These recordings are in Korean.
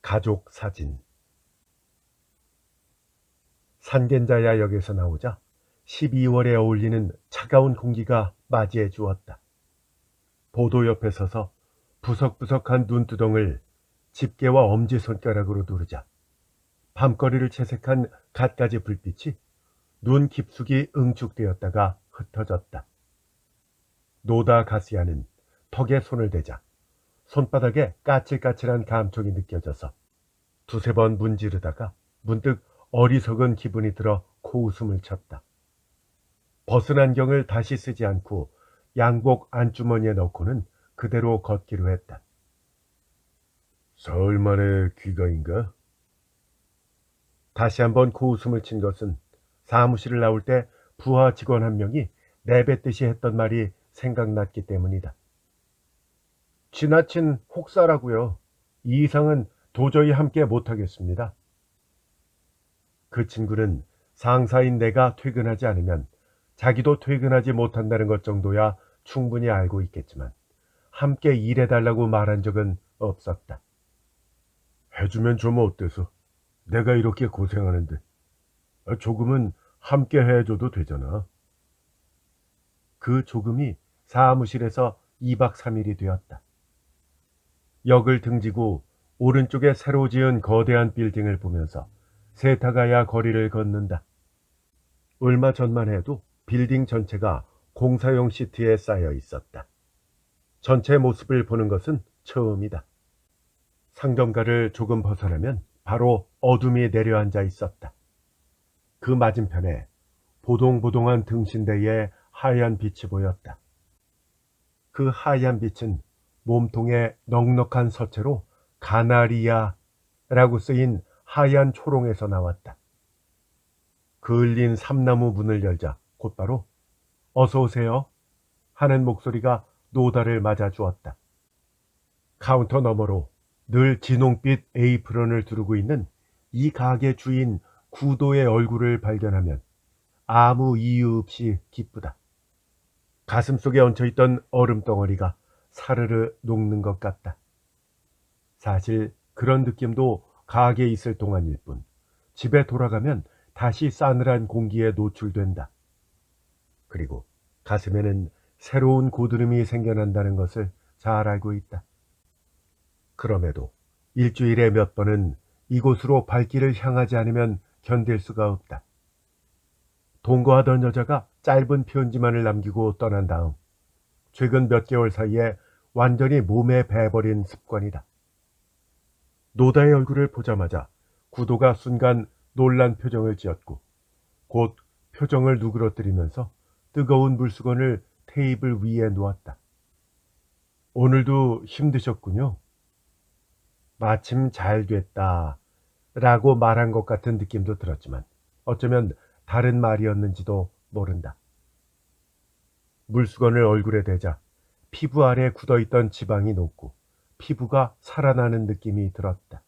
가족 사진. 산겐자야 역에서 나오자 12월에 어울리는 차가운 공기가 맞이해 주었다. 보도 옆에 서서 부석부석한 눈두덩을 집게와 엄지손가락으로 누르자 밤거리를 채색한 갖가지 불빛이 눈 깊숙이 응축되었다가 흩어졌다. 노다 가시아는 턱에 손을 대자 손바닥에 까칠까칠한 감촉이 느껴져서 두세 번 문지르다가 문득 어리석은 기분이 들어 코웃음을 쳤다. 벗은 안경을 다시 쓰지 않고 양복 안주머니에 넣고는 그대로 걷기로 했다. 사흘 만에 귀가인가? 다시 한번 코웃음을 친 것은 사무실을 나올 때 부하 직원 한 명이 내뱉듯이 했던 말이 생각났기 때문이다. 지나친 혹사라고요. 이 이상은 도저히 함께 못하겠습니다. 그 친구는 상사인 내가 퇴근하지 않으면 자기도 퇴근하지 못한다는 것 정도야 충분히 알고 있겠지만 함께 일해달라고 말한 적은 없었다. 해주면 좀 어때서? 내가 이렇게 고생하는데 조금은 함께 해줘도 되잖아. 그 조금이 사무실에서 2박 3일이 되었다. 역을 등지고 오른쪽에 새로 지은 거대한 빌딩을 보면서 세타가야 거리를 걷는다. 얼마 전만 해도 빌딩 전체가 공사용 시트에 쌓여 있었다. 전체 모습을 보는 것은 처음이다. 상점가를 조금 벗어나면 바로 어둠이 내려앉아 있었다. 그 맞은편에 보동보동한 등신대에 하얀 빛이 보였다. 그 하얀 빛은 몸통에 넉넉한 서체로 가나리아라고 쓰인 하얀 초롱에서 나왔다. 그을린 삼나무 문을 열자 곧바로 어서 오세요 하는 목소리가 노다를 맞아 주었다. 카운터 너머로 늘 진홍빛 에이프런을 두르고 있는 이 가게 주인 구도의 얼굴을 발견하면 아무 이유 없이 기쁘다. 가슴속에 얹혀있던 얼음덩어리가 사르르 녹는 것 같다. 사실 그런 느낌도 가게에 있을 동안일 뿐 집에 돌아가면 다시 싸늘한 공기에 노출된다. 그리고 가슴에는 새로운 고드름이 생겨난다는 것을 잘 알고 있다. 그럼에도 일주일에 몇 번은 이곳으로 발길을 향하지 않으면 견딜 수가 없다. 동거하던 여자가 짧은 편지만을 남기고 떠난 다음 최근 몇 개월 사이에 완전히 몸에 배버린 습관이다. 노다의 얼굴을 보자마자 구도가 순간 놀란 표정을 지었고 곧 표정을 누그러뜨리면서 뜨거운 물수건을 테이블 위에 놓았다. 오늘도 힘드셨군요. 마침 잘 됐다 라고 말한 것 같은 느낌도 들었지만 어쩌면 다른 말이었는지도 모른다. 물수건을 얼굴에 대자 피부 아래 굳어있던 지방이 녹고 피부가 살아나는 느낌이 들었다.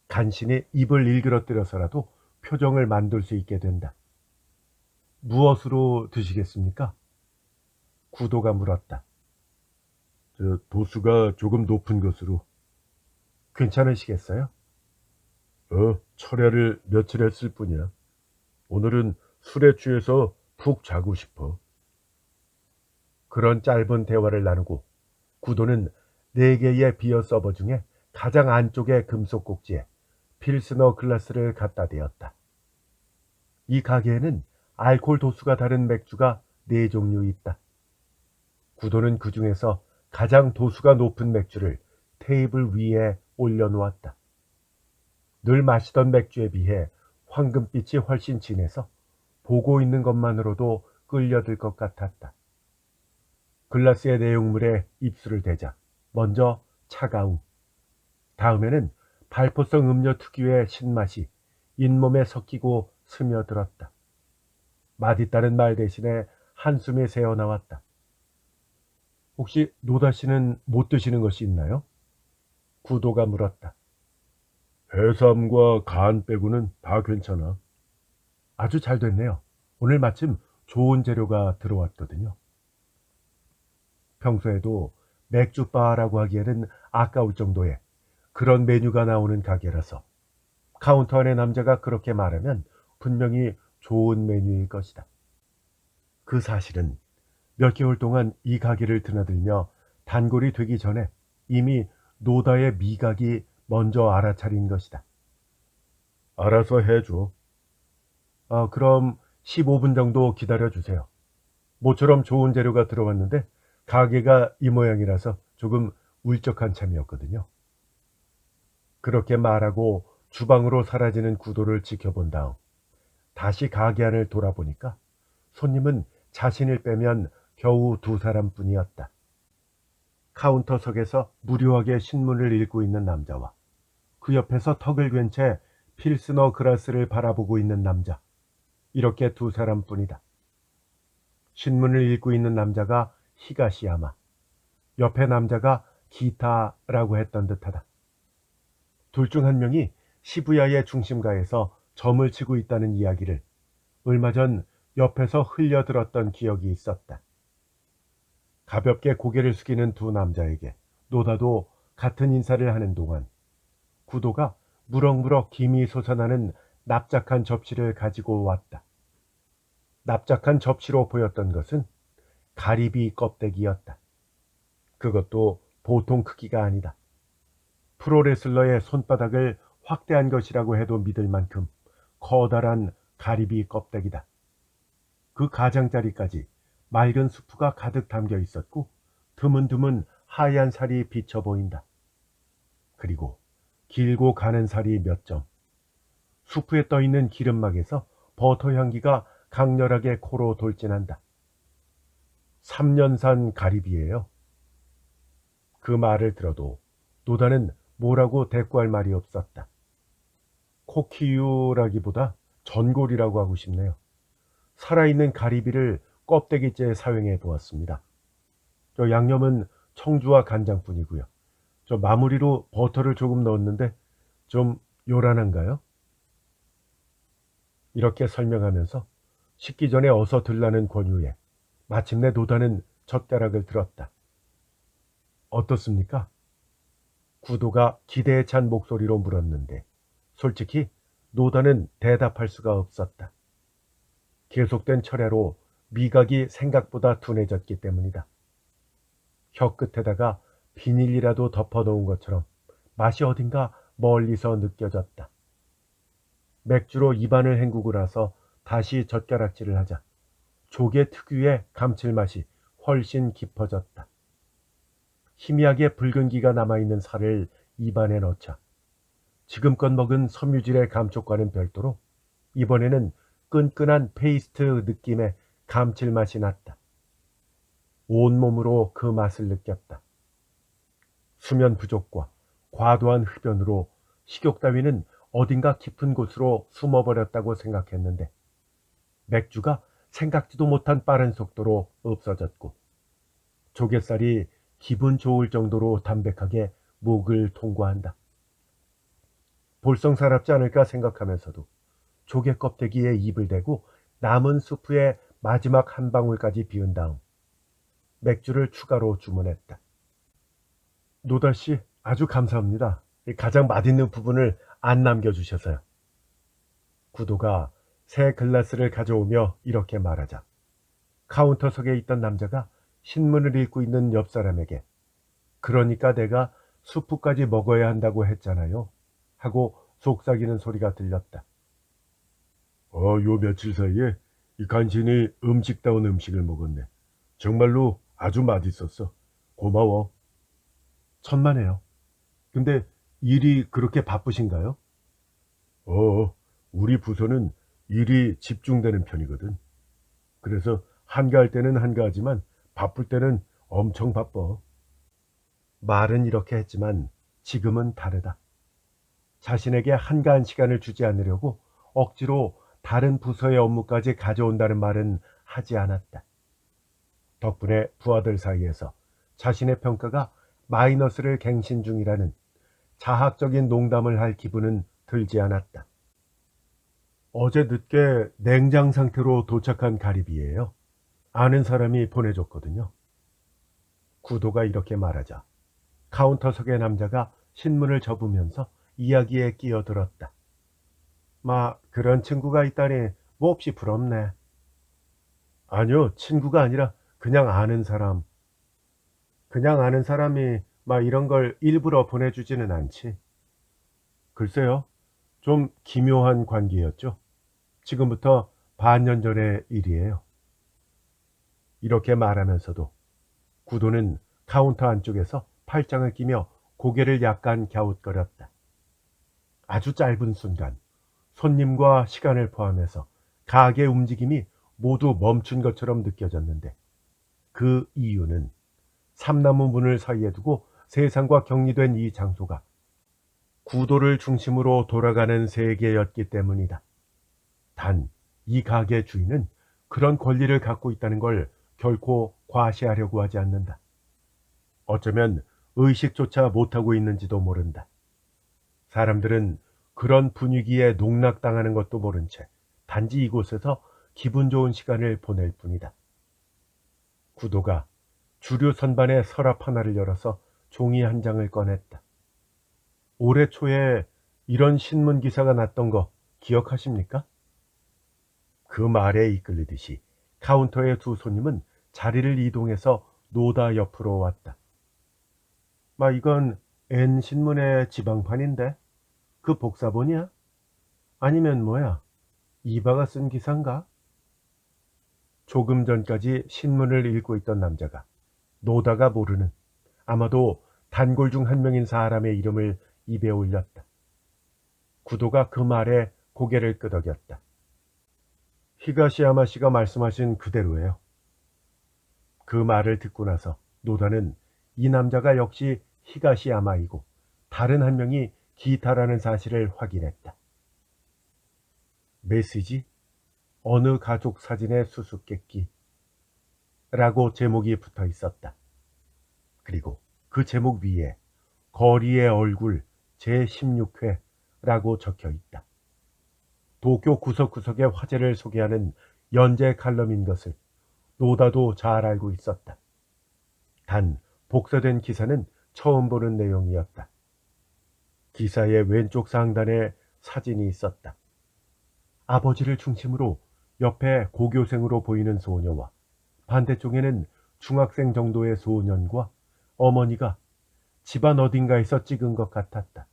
간신히 입을 일그러뜨려서라도 표정을 만들 수 있게 된다. 무엇으로 드시겠습니까? 구도가 물었다. 도수가 조금 높은 것으로. 괜찮으시겠어요? 철야를 며칠 했을 뿐이야. 오늘은 술에 취해서 푹 자고 싶어. 그런 짧은 대화를 나누고 구도는 4개의 비어 서버 중에 가장 안쪽의 금속 꼭지에 필스너 글라스를 갖다 대었다. 이 가게에는 알코올 도수가 다른 맥주가 4종류 있다. 구도는 그 중에서 가장 도수가 높은 맥주를 테이블 위에 올려놓았다. 늘 마시던 맥주에 비해 황금빛이 훨씬 진해서 보고 있는 것만으로도 끌려들 것 같았다. 글라스의 내용물에 입술을 대자 먼저 차가움, 다음에는 발포성 음료 특유의 신맛이 잇몸에 섞이고 스며들었다. 맛있다는 말 대신에 한숨이 새어나왔다. 혹시 노다 씨는 못 드시는 것이 있나요? 구도가 물었다. 해삼과 간 빼고는 다 괜찮아. 아주 잘 됐네요. 오늘 마침 좋은 재료가 들어왔거든요. 평소에도 맥주바라고 하기에는 아까울 정도의 그런 메뉴가 나오는 가게라서 카운터 안의 남자가 그렇게 말하면 분명히 좋은 메뉴일 것이다. 그 사실은 몇 개월 동안 이 가게를 드나들며 단골이 되기 전에 이미 노다의 미각이 먼저 알아차린 것이다. 알아서 해줘. 그럼 15분 정도 기다려 주세요. 모처럼 좋은 재료가 들어왔는데 가게가 이 모양이라서 조금 울적한 참이었거든요. 그렇게 말하고 주방으로 사라지는 구도를 지켜본 다음 다시 가게 안을 돌아보니까 손님은 자신을 빼면 겨우 두 사람뿐이었다. 카운터석에서 무료하게 신문을 읽고 있는 남자와 그 옆에서 턱을 괜 채 필스너 그라스를 바라보고 있는 남자. 이렇게 두 사람뿐이다. 신문을 읽고 있는 남자가 히가시야마, 옆에 남자가 기타라고 했던 듯하다. 둘 중 한 명이 시부야의 중심가에서 점을 치고 있다는 이야기를 얼마 전 옆에서 흘려들었던 기억이 있었다. 가볍게 고개를 숙이는 두 남자에게 노다도 같은 인사를 하는 동안 구도가 무럭무럭 김이 솟아나는 납작한 접시를 가지고 왔다. 납작한 접시로 보였던 것은 가리비 껍데기였다. 그것도 보통 크기가 아니다. 프로레슬러의 손바닥을 확대한 것이라고 해도 믿을 만큼 커다란 가리비 껍데기다. 그 가장자리까지 맑은 수프가 가득 담겨 있었고 드문드문 하얀 살이 비쳐 보인다. 그리고 길고 가는 살이 몇 점. 수프에 떠있는 기름막에서 버터 향기가 강렬하게 코로 돌진한다. 3년산 가리비예요. 그 말을 들어도 노다는 뭐라고 대꾸할 말이 없었다. 코키유라기보다 전골이라고 하고 싶네요. 살아있는 가리비를 껍데기째 사용해 보았습니다. 저 양념은 청주와 간장뿐이고요. 저 마무리로 버터를 조금 넣었는데 좀 요란한가요? 이렇게 설명하면서 식기 전에 어서 들라는 권유에 마침내 노다는 젓가락을 들었다. 어떻습니까? 구도가 기대에 찬 목소리로 물었는데 솔직히 노다는 대답할 수가 없었다. 계속된 철야로 미각이 생각보다 둔해졌기 때문이다. 혀 끝에다가 비닐이라도 덮어놓은 것처럼 맛이 어딘가 멀리서 느껴졌다. 맥주로 입안을 헹구고 나서 다시 젓가락질을 하자 조개 특유의 감칠맛이 훨씬 깊어졌다. 희미하게 붉은기가 남아있는 살을 입안에 넣자 지금껏 먹은 섬유질의 감촉과는 별도로 이번에는 끈끈한 페이스트 느낌의 감칠맛이 났다. 온몸으로 그 맛을 느꼈다. 수면 부족과 과도한 흡연으로 식욕 따위는 어딘가 깊은 곳으로 숨어버렸다고 생각했는데 맥주가 생각지도 못한 빠른 속도로 없어졌고 조갯살이 기분 좋을 정도로 담백하게 목을 통과한다. 볼썽사납지 않을까 생각하면서도 조개 껍데기에 입을 대고 남은 수프의 마지막 한 방울까지 비운 다음 맥주를 추가로 주문했다. 노다씨 아주 감사합니다. 가장 맛있는 부분을 안 남겨주셔서요. 구도가 새 글라스를 가져오며 이렇게 말하자 카운터석에 있던 남자가 신문을 읽고 있는 옆 사람에게 그러니까 내가 수프까지 먹어야 한다고 했잖아요 하고 속삭이는 소리가 들렸다. 요 며칠 사이에 이 간신히 음식다운 음식을 먹었네. 정말로 아주 맛있었어. 고마워. 천만에요. 근데 일이 그렇게 바쁘신가요? 우리 부서는 일이 집중되는 편이거든. 그래서 한가할 때는 한가하지만 바쁠 때는 엄청 바빠. 말은 이렇게 했지만 지금은 다르다. 자신에게 한가한 시간을 주지 않으려고 억지로 다른 부서의 업무까지 가져온다는 말은 하지 않았다. 덕분에 부하들 사이에서 자신의 평가가 마이너스를 갱신 중이라는 자학적인 농담을 할 기분은 들지 않았다. 어제 늦게 냉장 상태로 도착한 가리비예요. 아는 사람이 보내줬거든요. 구도가 이렇게 말하자 카운터석의 남자가 신문을 접으면서 이야기에 끼어들었다. 그런 친구가 있다니 몹시 부럽네. 아니요, 친구가 아니라 그냥 아는 사람. 그냥 아는 사람이 이런 걸 일부러 보내주지는 않지. 글쎄요, 좀 기묘한 관계였죠. 지금부터 반년 전의 일이에요. 이렇게 말하면서도 구도는 카운터 안쪽에서 팔짱을 끼며 고개를 약간 갸웃거렸다. 아주 짧은 순간 손님과 시간을 포함해서 가게 움직임이 모두 멈춘 것처럼 느껴졌는데, 그 이유는 삼나무 문을 사이에 두고 세상과 격리된 이 장소가 구도를 중심으로 돌아가는 세계였기 때문이다. 단, 이 가게 주인은 그런 권리를 갖고 있다는 걸 결코 과시하려고 하지 않는다. 어쩌면 의식조차 못하고 있는지도 모른다. 사람들은 그런 분위기에 농락당하는 것도 모른 채 단지 이곳에서 기분 좋은 시간을 보낼 뿐이다. 구도가 주류 선반의 서랍 하나를 열어서 종이 한 장을 꺼냈다. 올해 초에 이런 신문 기사가 났던 거 기억하십니까? 그 말에 이끌리듯이 카운터의 두 손님은 자리를 이동해서 노다 옆으로 왔다. 이건 N신문의 지방판인데? 그 복사본이야? 아니면 뭐야? 이바가 쓴 기사인가? 조금 전까지 신문을 읽고 있던 남자가 노다가 모르는, 아마도 단골 중 한 명인 사람의 이름을 입에 올렸다. 구도가 그 말에 고개를 끄덕였다. 히가시야마 씨가 말씀하신 그대로예요. 그 말을 듣고 나서 노다는 이 남자가 역시 히가시야마이고 다른 한 명이 기타라는 사실을 확인했다. 메시지? 어느 가족 사진의 수수께끼 라고 제목이 붙어 있었다. 그리고 그 제목 위에 거리의 얼굴 제16회라고 적혀 있다. 도쿄 구석구석의 화제를 소개하는 연재 칼럼인 것을 노다도 잘 알고 있었다. 단 복사된 기사는 처음 보는 내용이었다. 기사의 왼쪽 상단에 사진이 있었다. 아버지를 중심으로 옆에 고교생으로 보이는 소녀와 반대쪽에는 중학생 정도의 소년과 어머니가 집안 어딘가에서 찍은 것 같았다.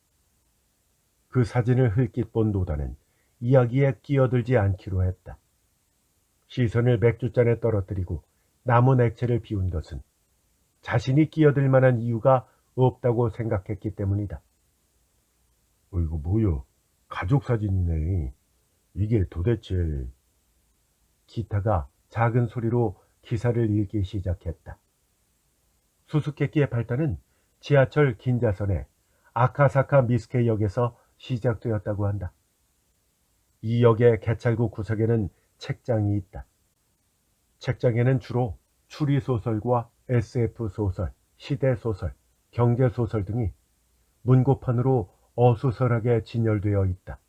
그 사진을 흘낏 본 노다는 이야기에 끼어들지 않기로 했다. 시선을 맥주잔에 떨어뜨리고 남은 액체를 비운 것은 자신이 끼어들 만한 이유가 없다고 생각했기 때문이다. 이거 뭐여? 가족 사진이네. 이게 도대체... 기타가 작은 소리로 기사를 읽기 시작했다. 수수께끼의 발단은 지하철 긴자선의 아카사카 미스케역에서 시작되었다고 한다. 이 역의 개찰구 구석에는 책장이 있다. 책장에는 주로 추리소설과 SF소설, 시대소설, 경제소설 등이 문고판으로 어수선하게 진열되어 있다.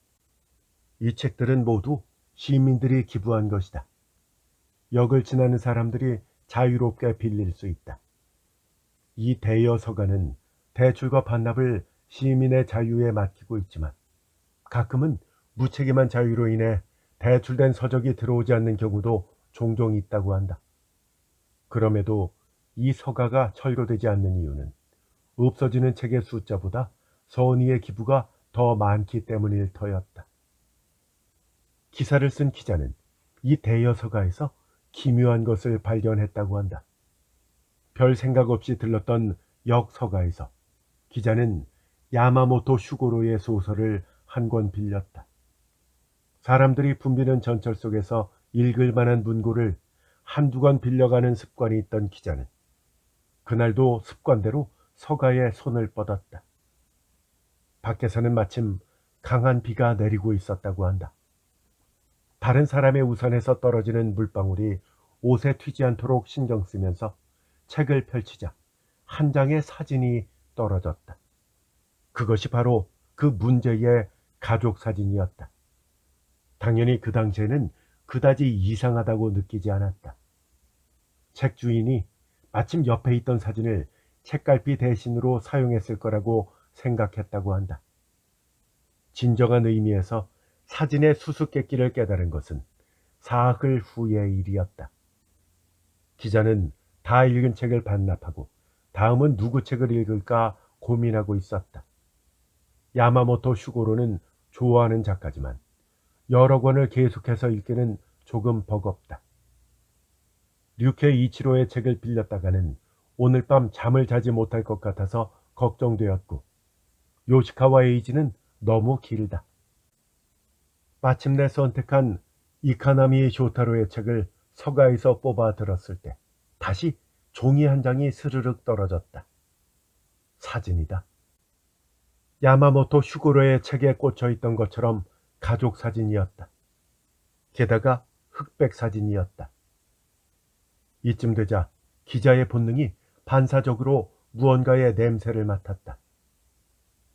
이 책들은 모두 시민들이 기부한 것이다. 역을 지나는 사람들이 자유롭게 빌릴 수 있다. 이 대여 서간은 대출과 반납을 시민의 자유에 맡기고 있지만 가끔은 무책임한 자유로 인해 대출된 서적이 들어오지 않는 경우도 종종 있다고 한다. 그럼에도 이 서가가 철거되지 않는 이유는 없어지는 책의 숫자보다 선의의 기부가 더 많기 때문일 터였다. 기사를 쓴 기자는 이 대여 서가에서 기묘한 것을 발견했다고 한다. 별 생각 없이 들렀던 역 서가에서 기자는 야마모토 슈고로의 소설을 한 권 빌렸다. 사람들이 붐비는 전철 속에서 읽을 만한 문고를 한두 권 빌려가는 습관이 있던 기자는 그날도 습관대로 서가에 손을 뻗었다. 밖에서는 마침 강한 비가 내리고 있었다고 한다. 다른 사람의 우산에서 떨어지는 물방울이 옷에 튀지 않도록 신경 쓰면서 책을 펼치자 한 장의 사진이 떨어졌다. 그것이 바로 그 문제의 가족 사진이었다. 당연히 그 당시에는 그다지 이상하다고 느끼지 않았다. 책 주인이 마침 옆에 있던 사진을 책갈피 대신으로 사용했을 거라고 생각했다고 한다. 진정한 의미에서 사진의 수수께끼를 깨달은 것은 사흘 후의 일이었다. 기자는 다 읽은 책을 반납하고 다음은 누구 책을 읽을까 고민하고 있었다. 야마모토 슈고로는 좋아하는 작가지만 여러 권을 계속해서 읽기는 조금 버겁다. 류케 이치로의 책을 빌렸다가는 오늘 밤 잠을 자지 못할 것 같아서 걱정되었고, 요시카와 에이지는 너무 길다. 마침내 선택한 이카나미 쇼타로의 책을 서가에서 뽑아 들었을 때 다시 종이 한 장이 스르륵 떨어졌다. 사진이다. 야마모토 슈고로의 책에 꽂혀 있던 것처럼 가족 사진이었다. 게다가 흑백 사진이었다. 이쯤 되자 기자의 본능이 반사적으로 무언가의 냄새를 맡았다.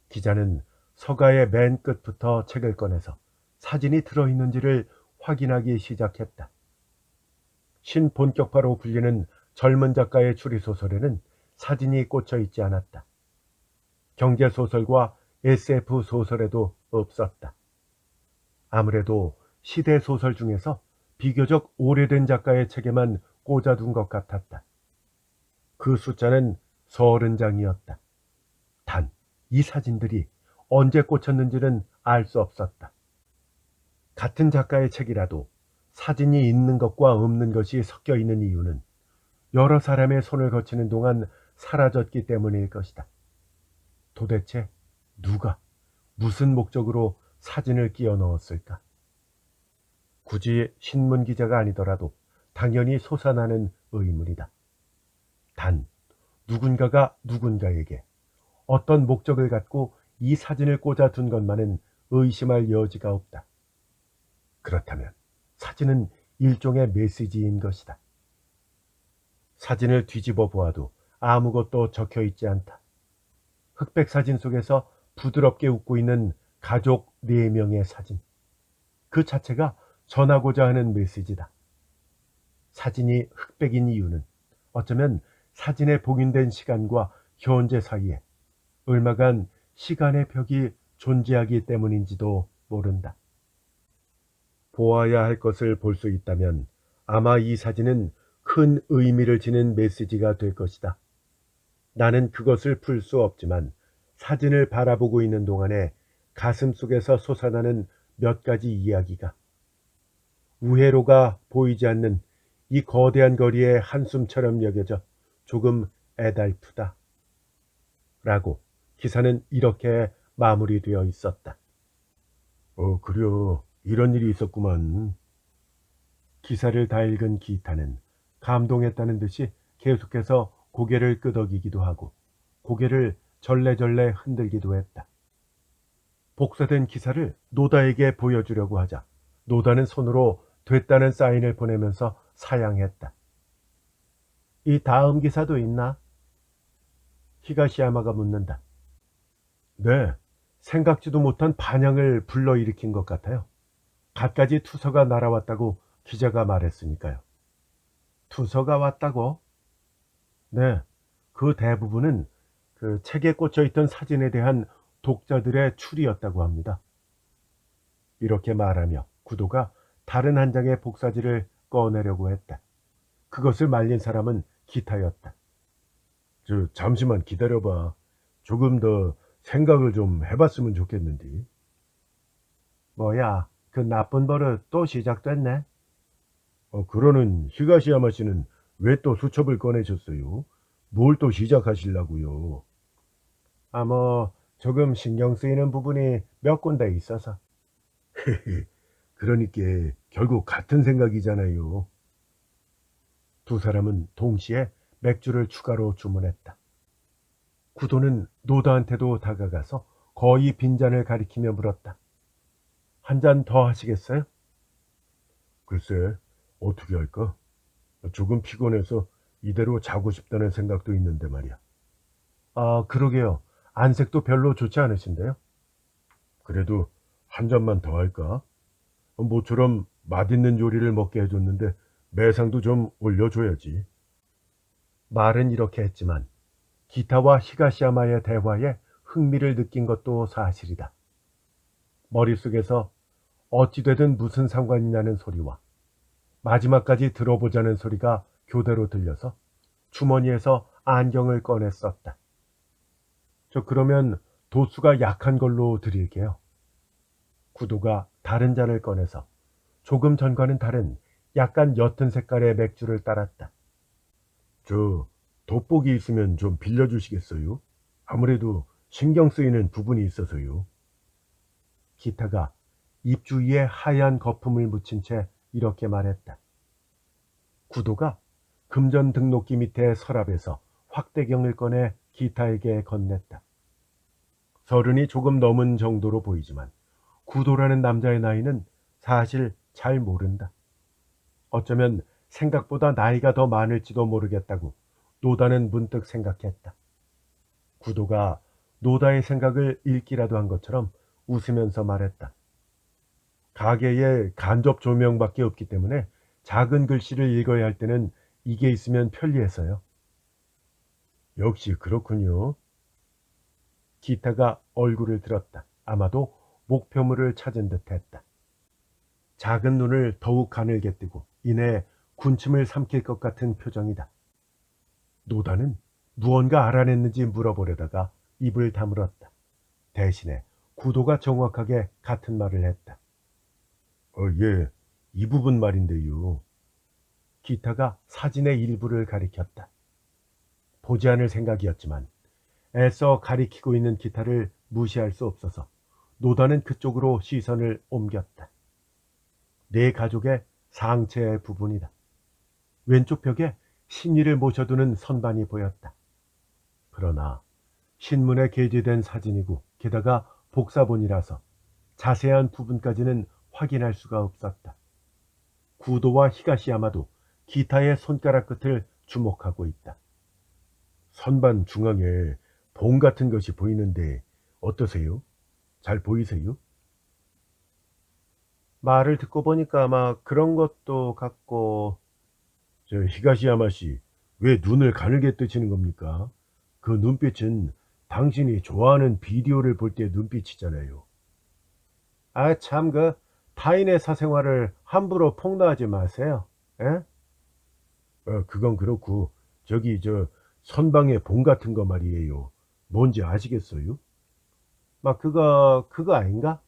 기자는 서가의 맨 끝부터 책을 꺼내서 사진이 들어있는지를 확인하기 시작했다. 신본격파로 불리는 젊은 작가의 추리소설에는 사진이 꽂혀 있지 않았다. 경제소설과 SF 소설에도 없었다. 아무래도 시대소설 중에서 비교적 오래된 작가의 책에만 꽂아둔 것 같았다. 그 숫자는 30장이었다. 단, 이 사진들이 언제 꽂혔는지는 알 수 없었다. 같은 작가의 책이라도 사진이 있는 것과 없는 것이 섞여 있는 이유는 여러 사람의 손을 거치는 동안 사라졌기 때문일 것이다. 도대체 누가 무슨 목적으로 사진을 끼워 넣었을까? 굳이 신문 기자가 아니더라도 당연히 솟아나는 의문이다. 단, 누군가가 누군가에게 어떤 목적을 갖고 이 사진을 꽂아둔 것만은 의심할 여지가 없다. 그렇다면 사진은 일종의 메시지인 것이다. 사진을 뒤집어 보아도 아무것도 적혀 있지 않다. 흑백 사진 속에서 부드럽게 웃고 있는 가족 4명의 사진. 그 자체가 전하고자 하는 메시지다. 사진이 흑백인 이유는 어쩌면 사진에 봉인된 시간과 현재 사이에 얼마간 시간의 벽이 존재하기 때문인지도 모른다. 보아야 할 것을 볼 수 있다면 아마 이 사진은 큰 의미를 지닌 메시지가 될 것이다. 나는 그것을 풀 수 없지만 사진을 바라보고 있는 동안에 가슴 속에서 솟아나는 몇 가지 이야기가 우회로가 보이지 않는 이 거대한 거리의 한숨처럼 여겨져 조금 애달프다. 라고 기사는 이렇게 마무리되어 있었다. 그려. 이런 일이 있었구만. 기사를 다 읽은 기타는 감동했다는 듯이 계속해서 고개를 끄덕이기도 하고 고개를 절레절레 흔들기도 했다. 복사된 기사를 노다에게 보여주려고 하자 노다는 손으로 됐다는 사인을 보내면서 사양했다. 이 다음 기사도 있나? 히가시야마가 묻는다. 네, 생각지도 못한 반향을 불러일으킨 것 같아요. 갖가지 투서가 날아왔다고 기자가 말했으니까요. 투서가 왔다고? 네, 그 대부분은 그 책에 꽂혀 있던 사진에 대한 독자들의 추리였다고 합니다. 이렇게 말하며 구도가 다른 한 장의 복사지를 꺼내려고 했다. 그것을 말린 사람은 기타였다. 잠시만 기다려봐. 조금 더 생각을 좀 해봤으면 좋겠는데. 뭐야, 그 나쁜 버릇 또 시작됐네? 그러는 히가시야마 씨는 왜 또 수첩을 꺼내셨어요? 뭘 또 시작하시려고요? 조금 신경 쓰이는 부분이 몇 군데 있어서. 그러니까 결국 같은 생각이잖아요. 두 사람은 동시에 맥주를 추가로 주문했다. 구도는 노다한테도 다가가서 거의 빈잔을 가리키며 물었다. 한 잔 더 하시겠어요? 글쎄, 어떻게 할까? 조금 피곤해서 이대로 자고 싶다는 생각도 있는데 말이야. 그러게요. 안색도 별로 좋지 않으신데요? 그래도 한 잔만 더 할까? 모처럼 맛있는 요리를 먹게 해줬는데 매상도 좀 올려줘야지. 말은 이렇게 했지만 기타와 히가시야마의 대화에 흥미를 느낀 것도 사실이다. 머릿속에서 어찌되든 무슨 상관이냐는 소리와 마지막까지 들어보자는 소리가 교대로 들려서 주머니에서 안경을 꺼내 썼다. 저 그러면 도수가 약한 걸로 드릴게요. 구도가 다른 잔을 꺼내서 조금 전과는 다른 약간 옅은 색깔의 맥주를 따랐다. 저 돋보기 있으면 좀 빌려주시겠어요? 아무래도 신경 쓰이는 부분이 있어서요. 기타가 입 주위에 하얀 거품을 묻힌 채 이렇게 말했다. 구도가 금전 등록기 밑에 서랍에서 확대경을 꺼내 기타에게 건넸다. 서른이 조금 넘은 정도로 보이지만 구도라는 남자의 나이는 사실 잘 모른다. 어쩌면 생각보다 나이가 더 많을지도 모르겠다고 노다는 문득 생각했다. 구도가 노다의 생각을 읽기라도 한 것처럼 웃으면서 말했다. 가게에 간접 조명밖에 없기 때문에 작은 글씨를 읽어야 할 때는 이게 있으면 편리해서요. 역시 그렇군요. 기타가 얼굴을 들었다. 아마도 목표물을 찾은 듯 했다. 작은 눈을 더욱 가늘게 뜨고 이내 군침을 삼킬 것 같은 표정이다. 노다는 무언가 알아냈는지 물어보려다가 입을 다물었다. 대신에 구도가 정확하게 같은 말을 했다. 예, 이 부분 말인데요. 기타가 사진의 일부를 가리켰다. 보지 않을 생각이었지만 애써 가리키고 있는 기타를 무시할 수 없어서 노다는 그쪽으로 시선을 옮겼다. 네 가족의 상체의 부분이다. 왼쪽 벽에 신이를 모셔두는 선반이 보였다. 그러나 신문에 게재된 사진이고 게다가 복사본이라서 자세한 부분까지는 확인할 수가 없었다. 구도와 히가시야마도 기타의 손가락 끝을 주목하고 있다. 선반 중앙에 봉 같은 것이 보이는데 어떠세요? 잘 보이세요? 말을 듣고 보니까 아마 그런 것도 같고. 저 히가시야마 씨, 왜 눈을 가늘게 뜨시는 겁니까? 그 눈빛은 당신이 좋아하는 비디오를 볼 때 눈빛이잖아요. 아, 참, 타인의 사생활을 함부로 폭로하지 마세요. 에? 그건 그렇고, 저기, 선방에 봉 같은 거 말이에요. 뭔지 아시겠어요? 막, 그거 아닌가?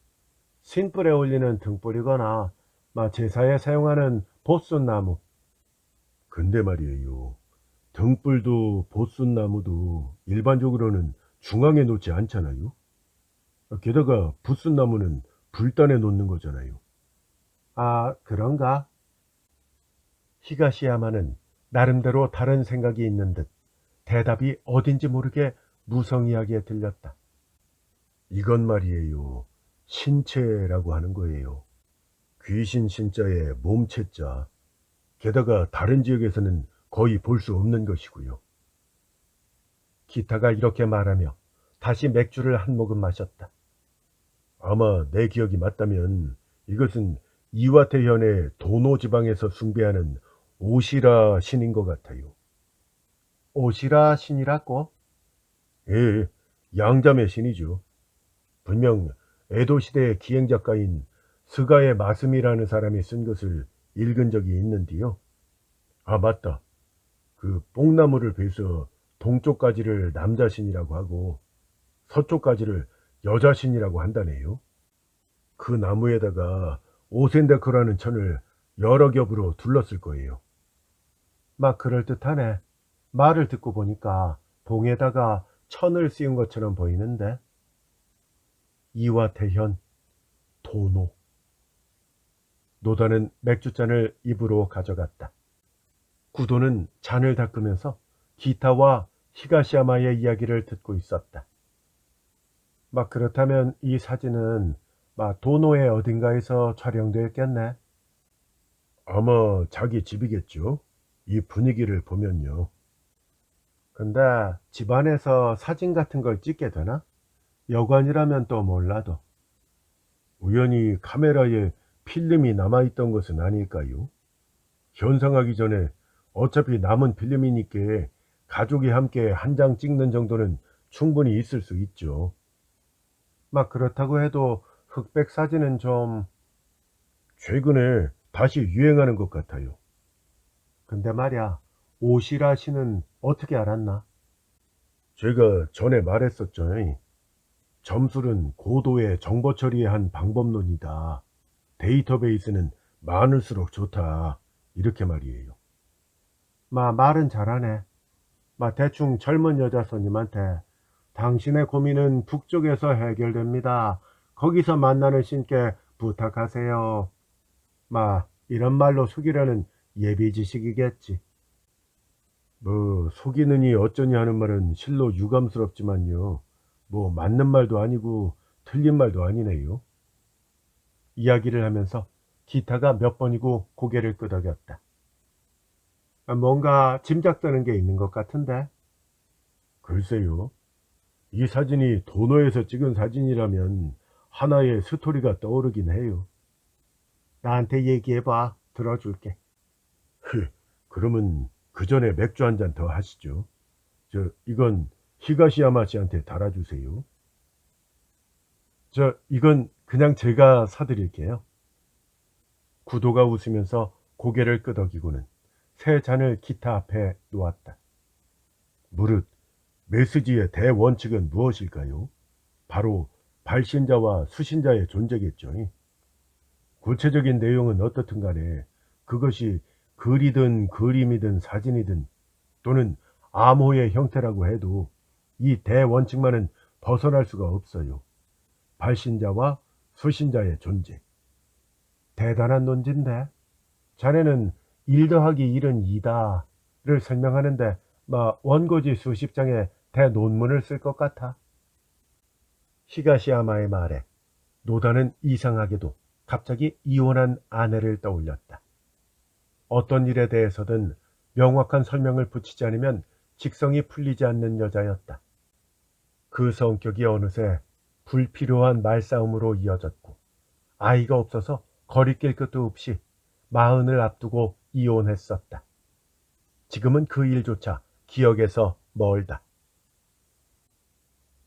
신불에 올리는 등불이거나, 막, 제사에 사용하는 보순나무. 근데 말이에요. 등불도 보순나무도 일반적으로는 중앙에 놓지 않잖아요. 게다가 부순나무는 불단에 놓는 거잖아요. 아, 그런가? 히가시야마는 나름대로 다른 생각이 있는 듯 대답이 어딘지 모르게 무성의하게 들렸다. 이건 말이에요. 신체라고 하는 거예요. 귀신 신자에 몸체자. 게다가 다른 지역에서는 거의 볼 수 없는 것이고요. 기타가 이렇게 말하며 다시 맥주를 한 모금 마셨다. 아마 내 기억이 맞다면 이것은 이와테현의 도노 지방에서 숭배하는 오시라 신인 것 같아요. 오시라 신이라고? 예, 양자매 신이죠. 분명 에도 시대의 기행 작가인 스가의 마스미라는 사람이 쓴 것을 읽은 적이 있는데요. 아, 맞다. 그 뽕나무를 베서 동쪽 가지를 남자신이라고 하고 서쪽 가지를 여자신이라고 한다네요. 그 나무에다가 오센데코라는 천을 여러 겹으로 둘렀을 거예요. 막 그럴듯하네. 말을 듣고 보니까 봉에다가 천을 씌운 것처럼 보이는데. 이와태현, 도노. 노다는 맥주잔을 입으로 가져갔다. 구도는 잔을 닦으면서 기타와 히가시야마의 이야기를 듣고 있었다. 막 그렇다면 이 사진은 막 도노의 어딘가에서 촬영됐겠네. 아마 자기 집이겠죠. 이 분위기를 보면요. 근데 집안에서 사진 같은 걸 찍게 되나? 여관이라면 또 몰라도. 우연히 카메라에 필름이 남아있던 것은 아닐까요? 현상하기 전에 어차피 남은 필름이니까 가족이 함께 한 장 찍는 정도는 충분히 있을 수 있죠. 막 그렇다고 해도 흑백 사진은 좀 최근에 다시 유행하는 것 같아요. 근데 말이야, 오시라 씨는 어떻게 알았나? 제가 전에 말했었죠. 점술은 고도의 정보 처리한 방법론이다. 데이터베이스는 많을수록 좋다. 이렇게 말이에요. 말은 잘하네. 대충 젊은 여자 손님한테 당신의 고민은 북쪽에서 해결됩니다. 거기서 만나는 신께 부탁하세요. 이런 말로 속이려는 예비 지식이겠지. 속이느니 어쩌니 하는 말은 실로 유감스럽지만요. 맞는 말도 아니고 틀린 말도 아니네요. 이야기를 하면서 기타가 몇 번이고 고개를 끄덕였다. 뭔가 짐작되는 게 있는 것 같은데. 글쎄요. 이 사진이 도너에서 찍은 사진이라면 하나의 스토리가 떠오르긴 해요. 나한테 얘기해봐. 들어줄게. 그러면 그 전에 맥주 한 잔 더 하시죠. 이건 히가시야마 씨한테 달아주세요. 이건 그냥 제가 사드릴게요. 구도가 웃으면서 고개를 끄덕이고는 새 잔을 기타 앞에 놓았다. 무릇 메시지의 대원칙은 무엇일까요? 바로 발신자와 수신자의 존재겠죠. 구체적인 내용은 어떻든 간에 그것이 글이든 그림이든 사진이든 또는 암호의 형태라고 해도 이 대원칙만은 벗어날 수가 없어요. 발신자와 수신자의 존재. 대단한 논지인데 자네는 1 더하기 1은 2다를 설명하는데 원고지 수십 장의 대논문을 쓸 것 같아. 히가시야마의 말에 노다는 이상하게도 갑자기 이혼한 아내를 떠올렸다. 어떤 일에 대해서든 명확한 설명을 붙이지 않으면 직성이 풀리지 않는 여자였다. 그 성격이 어느새 불필요한 말싸움으로 이어졌고 아이가 없어서 거리낄 것도 없이 40을 앞두고 이혼했었다. 지금은 그 일조차 기억에서 멀다.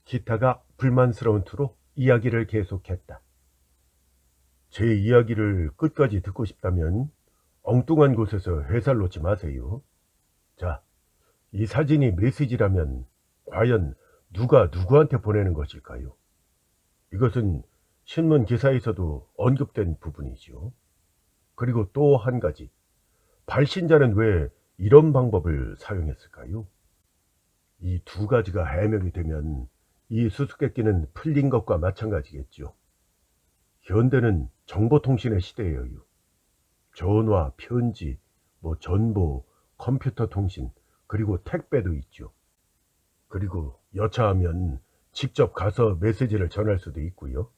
기타가 불만스러운 투로 이야기를 계속했다. 제 이야기를 끝까지 듣고 싶다면 엉뚱한 곳에서 회사를 놓지 마세요. 자, 이 사진이 메시지라면 과연 누가 누구한테 보내는 것일까요? 이것은 신문 기사에서도 언급된 부분이죠. 그리고 또 한 가지, 발신자는 왜 이런 방법을 사용했을까요? 이 두 가지가 해명이 되면 이 수수께끼는 풀린 것과 마찬가지겠죠. 현대는 정보통신의 시대예요. 전화, 편지, 전보, 컴퓨터 통신, 그리고 택배도 있죠. 그리고 여차하면 직접 가서 메시지를 전할 수도 있고요.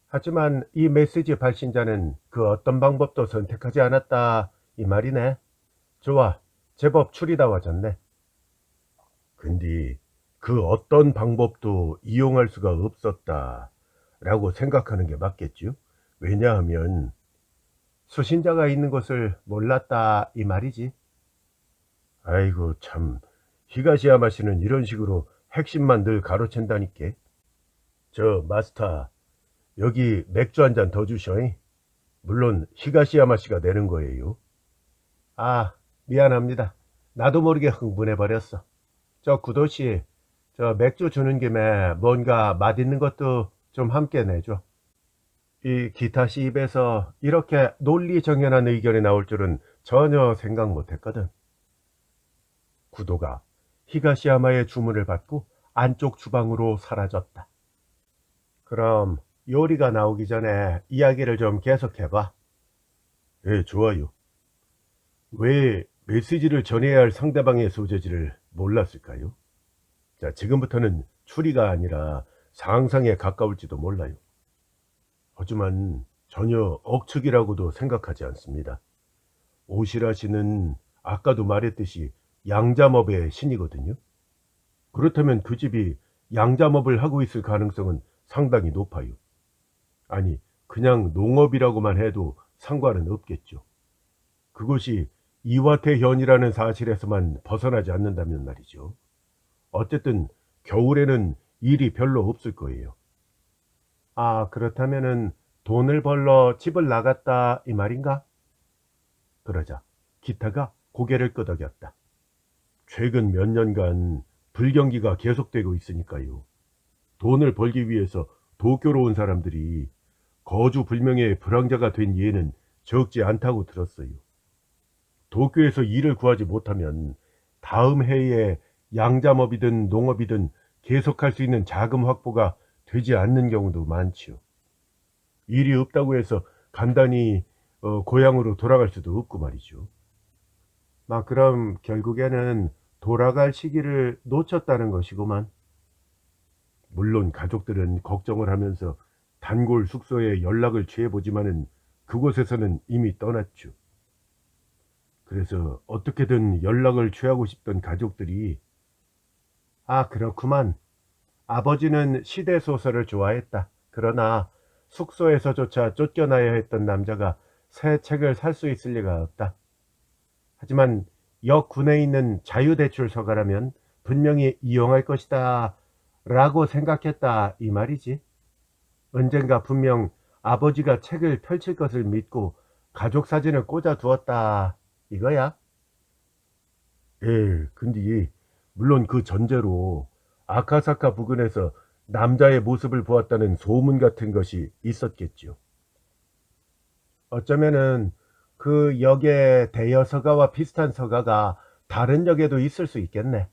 하지만 이 메시지 발신자는 그 어떤 방법도 선택하지 않았다 이 말이네. 좋아, 제법 추리다워졌네. 근데 그 어떤 방법도 이용할 수가 없었다 라고 생각하는 게 맞겠죠. 왜냐하면 수신자가 있는 것을 몰랐다 이 말이지. 아이고 참, 히가시야마 씨는 이런 식으로 핵심만 늘 가로챈다니까. 마스터, 여기 맥주 한 잔 더 주셔잉. 물론 히가시야마 씨가 내는 거예요. 미안합니다. 나도 모르게 흥분해버렸어. 구도씨, 맥주 주는 김에 뭔가 맛있는 것도 좀 함께 내줘. 이 기타씨 입에서 이렇게 논리정연한 의견이 나올 줄은 전혀 생각 못했거든. 구도가 히가시야마의 주문을 받고 안쪽 주방으로 사라졌다. 그럼 요리가 나오기 전에 이야기를 좀 계속해봐. 예, 좋아요. 왜 메시지를 전해야 할 상대방의 소재지를 몰랐을까요? 자, 지금부터는 추리가 아니라 상상에 가까울지도 몰라요. 하지만 전혀 억측이라고도 생각하지 않습니다. 오시라 씨는 아까도 말했듯이 양자업의 신이거든요. 그렇다면 그 집이 양자업을 하고 있을 가능성은 상당히 높아요. 아니, 그냥 농업이라고만 해도 상관은 없겠죠. 그것이 이와테현이라는 사실에서만 벗어나지 않는다면 말이죠. 어쨌든 겨울에는 일이 별로 없을 거예요. 아, 그렇다면은 돈을 벌러 집을 나갔다 이 말인가? 그러자 기타가 고개를 끄덕였다. 최근 몇 년간 불경기가 계속되고 있으니까요. 돈을 벌기 위해서 도쿄로 온 사람들이 거주 불명의 불황자가 된 예는 적지 않다고 들었어요. 도쿄에서 일을 구하지 못하면 다음 해에 양잠업이든 농업이든 계속할 수 있는 자금 확보가 되지 않는 경우도 많지요. 일이 없다고 해서 간단히 고향으로 돌아갈 수도 없고 말이죠. 그럼 결국에는 돌아갈 시기를 놓쳤다는 것이구만. 물론 가족들은 걱정을 하면서 단골 숙소에 연락을 취해보지만은 그곳에서는 이미 떠났죠. 그래서 어떻게든 연락을 취하고 싶던 가족들이 아, 그렇구만. 아버지는 시대소설을 좋아했다. 그러나 숙소에서조차 쫓겨나야 했던 남자가 새 책을 살 수 있을 리가 없다. 하지만 역군에 있는 자유대출서가라면 분명히 이용할 것이다 라고 생각했다 이 말이지. 언젠가 분명 아버지가 책을 펼칠 것을 믿고 가족 사진을 꽂아 두었다 이거야. 예, 근데 물론 그 전제로 아카사카 부근에서 남자의 모습을 보았다는 소문 같은 것이 있었겠죠. 어쩌면은 그 역의 대여 서가와 비슷한 서가가 다른 역에도 있을 수 있겠네.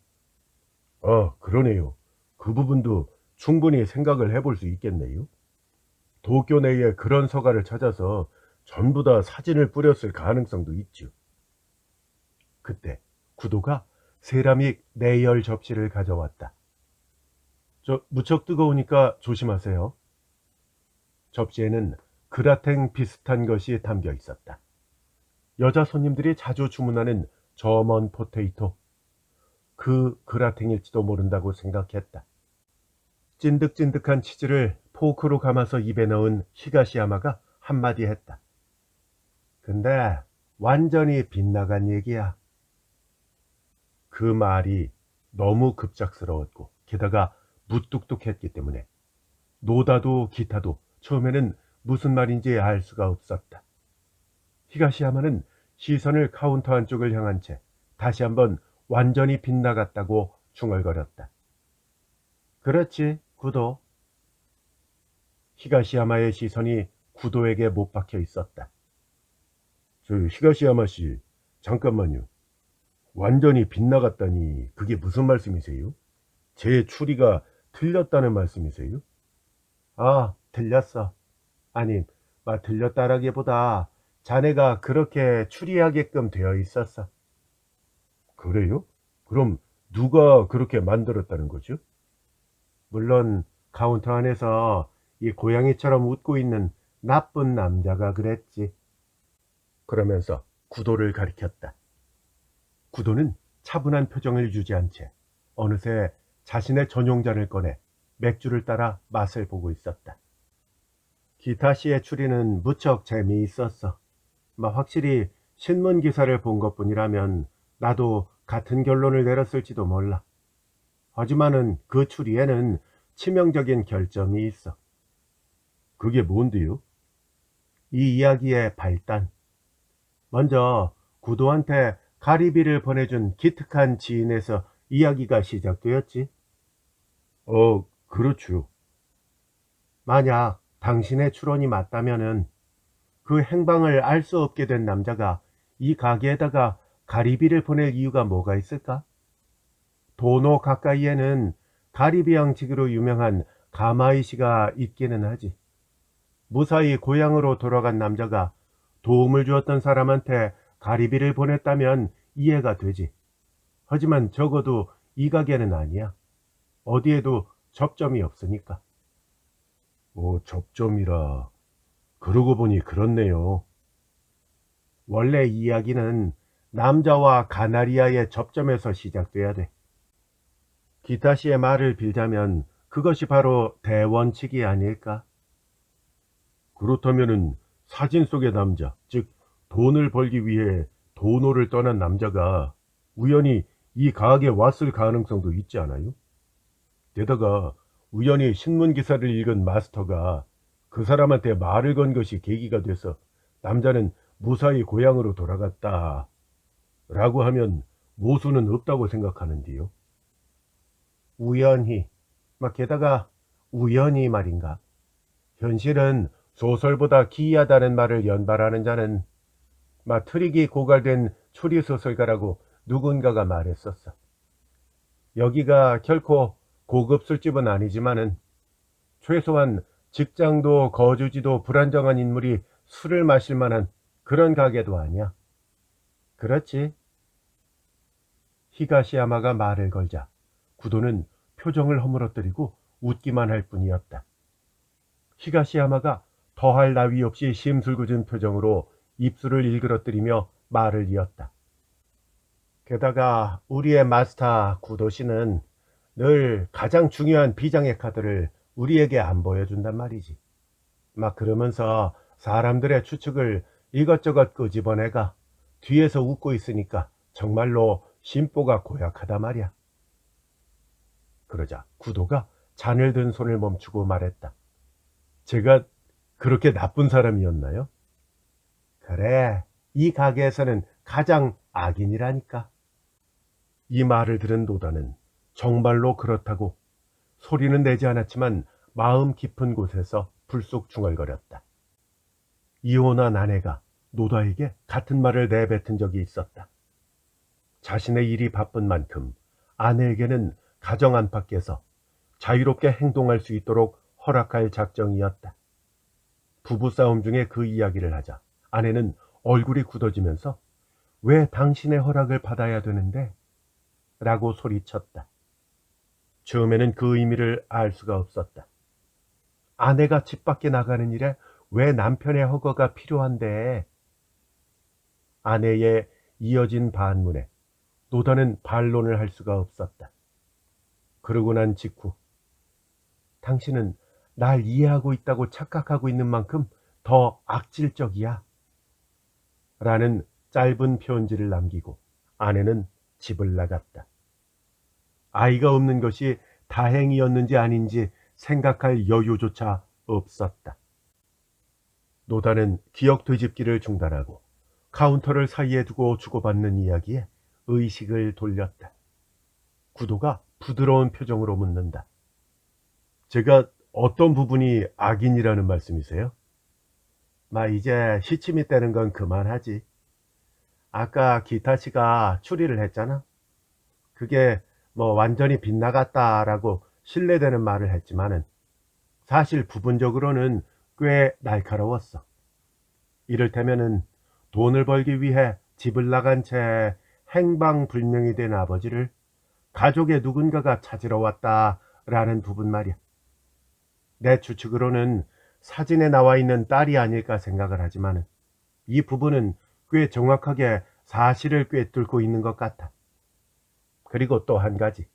그러네요. 그 부분도 충분히 생각을 해볼 수 있겠네요. 도쿄 내에 그런 서가를 찾아서 전부 다 사진을 뿌렸을 가능성도 있죠. 그때 구도가 세라믹 내열 접시를 가져왔다. 저 무척 뜨거우니까 조심하세요. 접시에는 그라탱 비슷한 것이 담겨 있었다. 여자 손님들이 자주 주문하는 저먼 포테이토, 그 그라탱일지도 모른다고 생각했다. 찐득찐득한 치즈를 포크로 감아서 입에 넣은 히가시야마가 한마디 했다. 근데 완전히 빗나간 얘기야. 그 말이 너무 급작스러웠고 게다가 무뚝뚝했기 때문에 노다도 기타도 처음에는 무슨 말인지 알 수가 없었다. 히가시야마는 시선을 카운터 안쪽을 향한 채 다시 한번 완전히 빗나갔다고 중얼거렸다. 그렇지, 구도. 히가시야마의 시선이 구도에게 못 박혀 있었다. 히가시야마 씨, 잠깐만요. 완전히 빗나갔다니 그게 무슨 말씀이세요? 제 추리가 틀렸다는 말씀이세요? 틀렸어. 아니, 틀렸다라기보다 자네가 그렇게 추리하게끔 되어 있었어. 그래요? 그럼 누가 그렇게 만들었다는 거죠? 물론 카운터 안에서 이 고양이처럼 웃고 있는 나쁜 남자가 그랬지. 그러면서 구도를 가리켰다. 구도는 차분한 표정을 유지한 채 어느새 자신의 전용잔을 꺼내 맥주를 따라 맛을 보고 있었다. 기타 씨의 추리는 무척 재미있었어. 확실히 신문 기사를 본 것뿐이라면 나도 같은 결론을 내렸을지도 몰라. 하지만은 그 추리에는 치명적인 결점이 있어. 그게 뭔데요? 이 이야기의 발단. 먼저 구도한테 가리비를 보내준 기특한 지인에서 이야기가 시작되었지. 그렇죠. 만약 당신의 추론이 맞다면은 그 행방을 알 수 없게 된 남자가 이 가게에다가 가리비를 보낼 이유가 뭐가 있을까? 도노 가까이에는 가리비양 지기로 유명한 가마이시가 있기는 하지. 무사히 고향으로 돌아간 남자가 도움을 주었던 사람한테 가리비를 보냈다면 이해가 되지. 하지만 적어도 이 가게는 아니야. 어디에도 접점이 없으니까. 접점이라. 그러고 보니 그렇네요. 원래 이야기는 남자와 가나리아의 접점에서 시작돼야 돼. 기타 씨의 말을 빌자면 그것이 바로 대원칙이 아닐까? 그렇다면은 사진 속의 남자, 즉 돈을 벌기 위해 도노를 떠난 남자가 우연히 이 가게에 왔을 가능성도 있지 않아요? 게다가 우연히 신문 기사를 읽은 마스터가 그 사람한테 말을 건 것이 계기가 돼서 남자는 무사히 고향으로 돌아갔다 라고 하면 모순은 없다고 생각하는데요. 우연히, 게다가 우연히 말인가. 현실은 소설보다 기이하다는 말을 연발하는 자는 트릭이 고갈된 추리소설가라고 누군가가 말했었어. 여기가 결코 고급 술집은 아니지만은 최소한 직장도 거주지도 불안정한 인물이 술을 마실 만한 그런 가게도 아니야. 그렇지? 히가시야마가 말을 걸자 구도는 표정을 허물어뜨리고 웃기만 할 뿐이었다. 히가시야마가 더할 나위 없이 심술궂은 표정으로 입술을 일그러뜨리며 말을 이었다. 게다가 우리의 마스터 구도씨는 늘 가장 중요한 비장의 카드를 우리에게 안 보여준단 말이지. 그러면서 사람들의 추측을 이것저것 끄집어내가 뒤에서 웃고 있으니까 정말로 심보가 고약하다 말이야. 그러자 구도가 잔을 든 손을 멈추고 말했다. 제가 그렇게 나쁜 사람이었나요? 그래, 이 가게에서는 가장 악인이라니까. 이 말을 들은 노다는 정말로 그렇다고 소리는 내지 않았지만 마음 깊은 곳에서 불쑥 중얼거렸다. 이혼한 아내가 노다에게 같은 말을 내뱉은 적이 있었다. 자신의 일이 바쁜 만큼 아내에게는 가정 안팎에서 자유롭게 행동할 수 있도록 허락할 작정이었다. 부부싸움 중에 그 이야기를 하자 아내는 얼굴이 굳어지면서 왜 당신의 허락을 받아야 되는데? 라고 소리쳤다. 처음에는 그 의미를 알 수가 없었다. 아내가 집 밖에 나가는 일에 왜 남편의 허가가 필요한데? 아내의 이어진 반문에 노다는 반론을 할 수가 없었다. 그러고 난 직후 당신은 날 이해하고 있다고 착각하고 있는 만큼 더 악질적이야. 라는 짧은 편지를 남기고 아내는 집을 나갔다. 아이가 없는 것이 다행이었는지 아닌지 생각할 여유조차 없었다. 노다는 기억 되짚기를 중단하고 카운터를 사이에 두고 주고받는 이야기에 의식을 돌렸다. 구도가 부드러운 표정으로 묻는다. 제가 어떤 부분이 악인이라는 말씀이세요? 이제 시침이 떼는 건 그만하지. 아까 기타씨가 추리를 했잖아. 그게 완전히 빗나갔다라고 신뢰되는 말을 했지만은 사실 부분적으로는 꽤 날카로웠어. 이를테면은 돈을 벌기 위해 집을 나간 채 행방불명이 된 아버지를 가족의 누군가가 찾으러 왔다라는 부분 말이야. 내 추측으로는 사진에 나와 있는 딸이 아닐까 생각을 하지만 이 부분은 꽤 정확하게 사실을 꿰뚫고 있는 것 같아. 그리고 또 한 가지,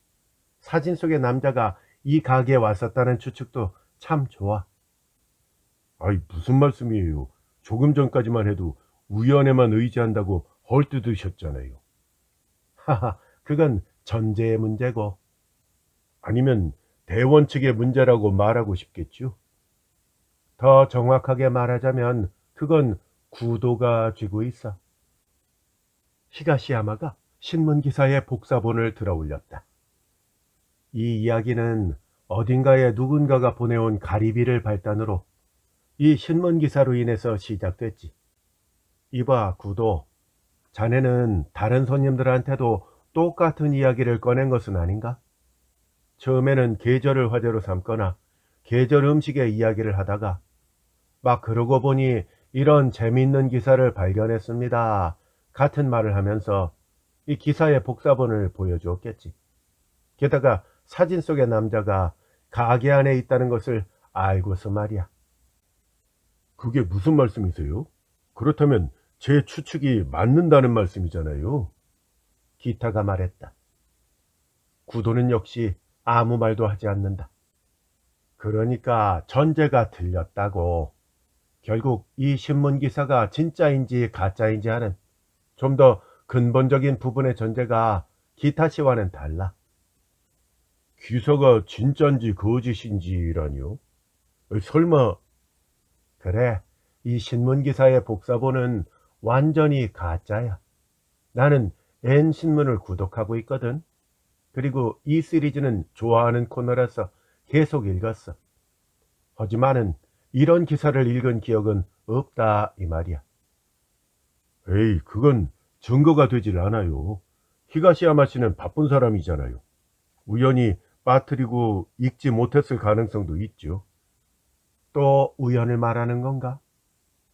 사진 속의 남자가 이 가게에 왔었다는 추측도 참 좋아. 아이, 무슨 말씀이에요? 조금 전까지만 해도 우연에만 의지한다고 헐뜯으셨잖아요. 하하, 그건 전제의 문제고, 아니면 대원 측의 문제라고 말하고 싶겠죠. 더 정확하게 말하자면 그건 구도가 쥐고 있어. 히가시야마가 신문기사의 복사본을 들어 올렸다. 이 이야기는 어딘가에 누군가가 보내온 가리비를 발단으로 이 신문기사로 인해서 시작됐지. 이봐, 구도. 자네는 다른 손님들한테도 똑같은 이야기를 꺼낸 것은 아닌가? 처음에는 계절을 화제로 삼거나 계절 음식의 이야기를 하다가 그러고 보니 이런 재미있는 기사를 발견했습니다. 같은 말을 하면서 이 기사의 복사본을 보여주었겠지. 게다가 사진 속의 남자가 가게 안에 있다는 것을 알고서 말이야. 그게 무슨 말씀이세요? 그렇다면 제 추측이 맞는다는 말씀이잖아요. 기타가 말했다. 구도는 역시 아무 말도 하지 않는다. 그러니까 전제가 틀렸다고. 결국 이 신문기사가 진짜인지 가짜인지 하는 좀 더 근본적인 부분의 전제가 기타 씨와는 달라. 기사가 진짠지 거짓인지라니요? 설마. 그래, 이 신문기사의 복사본은 완전히 가짜야. 나는 N신문을 구독하고 있거든. 그리고 이 시리즈는 좋아하는 코너라서 계속 읽었어. 하지만은 이런 기사를 읽은 기억은 없다 이 말이야. 에이, 그건 증거가 되질 않아요. 히가시야마 씨는 바쁜 사람이잖아요. 우연히 빠뜨리고 읽지 못했을 가능성도 있죠. 또 우연을 말하는 건가?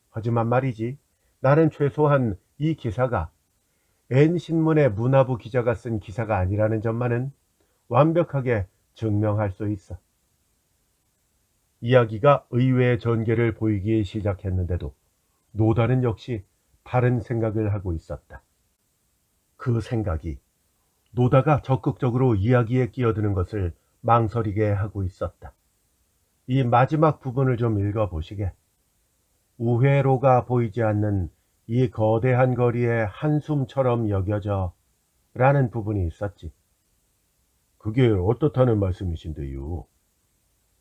하지만 말이지, 나는 최소한 이 기사가 N신문의 문화부 기자가 쓴 기사가 아니라는 점만은 완벽하게 증명할 수 있어. 이야기가 의외의 전개를 보이기 시작했는데도 노다는 역시 다른 생각을 하고 있었다. 그 생각이 노다가 적극적으로 이야기에 끼어드는 것을 망설이게 하고 있었다. 이 마지막 부분을 좀 읽어보시게. 우회로가 보이지 않는 이 거대한 거리의 한숨처럼 여겨져 라는 부분이 있었지. 그게 어떻다는 말씀이신데요?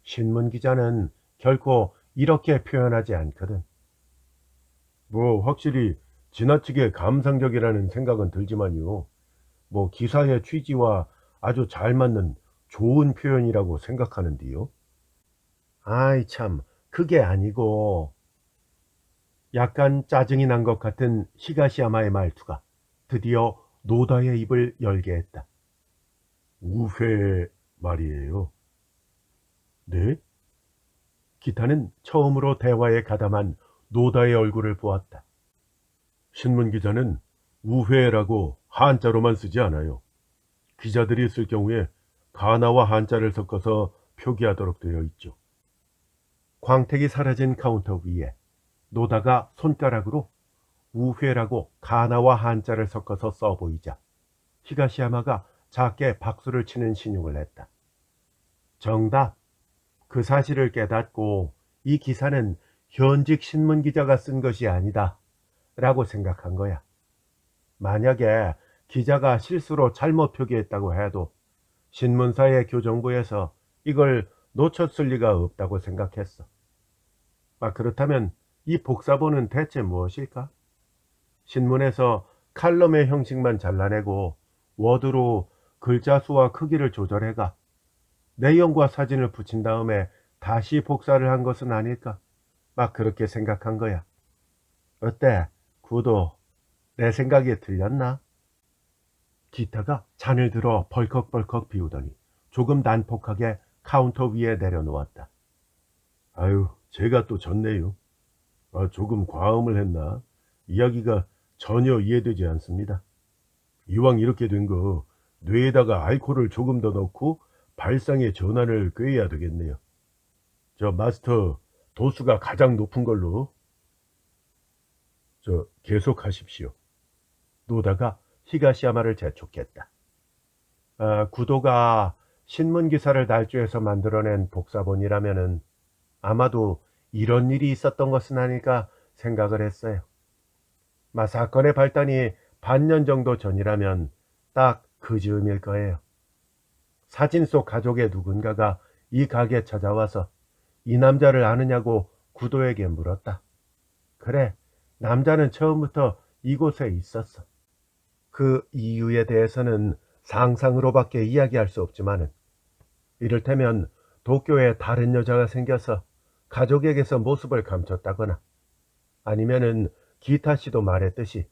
신문기자는 결코 이렇게 표현하지 않거든. 뭐 확실히 지나치게 감상적이라는 생각은 들지만요. 뭐 기사의 취지와 아주 잘 맞는 좋은 표현이라고 생각하는데요. 아이 참, 그게 아니고. 약간 짜증이 난 것 같은 히가시야마의 말투가 드디어 노다의 입을 열게 했다. 우회 말이에요. 네? 기타는 처음으로 대화에 가담한 노다의 얼굴을 보았다. 신문기자는 우회라고 한자로만 쓰지 않아요. 기자들이 쓸 경우에 가나와 한자를 섞어서 표기하도록 되어 있죠. 광택이 사라진 카운터 위에 노다가 손가락으로 우회라고 가나와 한자를 섞어서 써보이자 히가시야마가 작게 박수를 치는 신용을 했다. 정답. 그 사실을 깨닫고 이 기사는 현직 신문기자가 쓴 것이 아니다 라고 생각한 거야. 만약에 기자가 실수로 잘못 표기했다고 해도 신문사의 교정부에서 이걸 놓쳤을 리가 없다고 생각했어. 그렇다면 이 복사본은 대체 무엇일까? 신문에서 칼럼의 형식만 잘라내고 워드로 글자 수와 크기를 조절해가 내용과 사진을 붙인 다음에 다시 복사를 한 것은 아닐까? 그렇게 생각한 거야. 어때? 구도, 내 생각이 틀렸나? 기타가 잔을 들어 벌컥벌컥 비우더니 조금 난폭하게 카운터 위에 내려놓았다. 아유, 제가 또 졌네요. 조금 과음을 했나? 이야기가 전혀 이해되지 않습니다. 이왕 이렇게 된 거 뇌에다가 알코올을 조금 더 넣고 발상의 전환을 꾀해야 되겠네요. 저 마스터, 도수가 가장 높은 걸로 계속하십시오. 노다가 히가시야마를 재촉했다. 구도가 신문기사를 날조해서 만들어낸 복사본이라면은 아마도 이런 일이 있었던 것은 아닐까 생각을 했어요. 사건의 발단이 반년 정도 전이라면 딱 그 즈음일 거예요. 사진 속 가족의 누군가가 이 가게에 찾아와서 이 남자를 아느냐고 구도에게 물었다. 그래, 남자는 처음부터 이곳에 있었어. 그 이유에 대해서는 상상으로밖에 이야기할 수 없지만은 이를테면 도쿄에 다른 여자가 생겨서 가족에게서 모습을 감췄다거나 아니면은 기타 씨도 말했듯이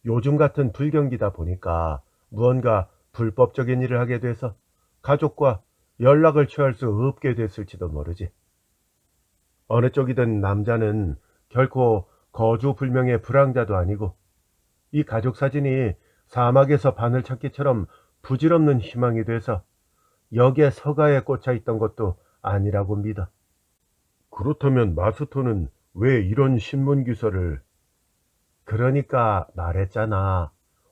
요즘 같은 불경기다 보니까 무언가 불법적인 일을 하게 돼서 가족과 연락을 취할 수 없게 됐을지도 모르지. 어느 쪽이든 남자는 결코 거주 불명의 불황자도 아니고 이 가족 사진이 사막에서 바늘 찾기처럼 부질없는 희망이 돼서 역의 서가에 꽂혀 있던 것도 아니라고 믿어. 그렇다면 마스터는 왜 이런 신문 기사를... 그러니까 말했잖아.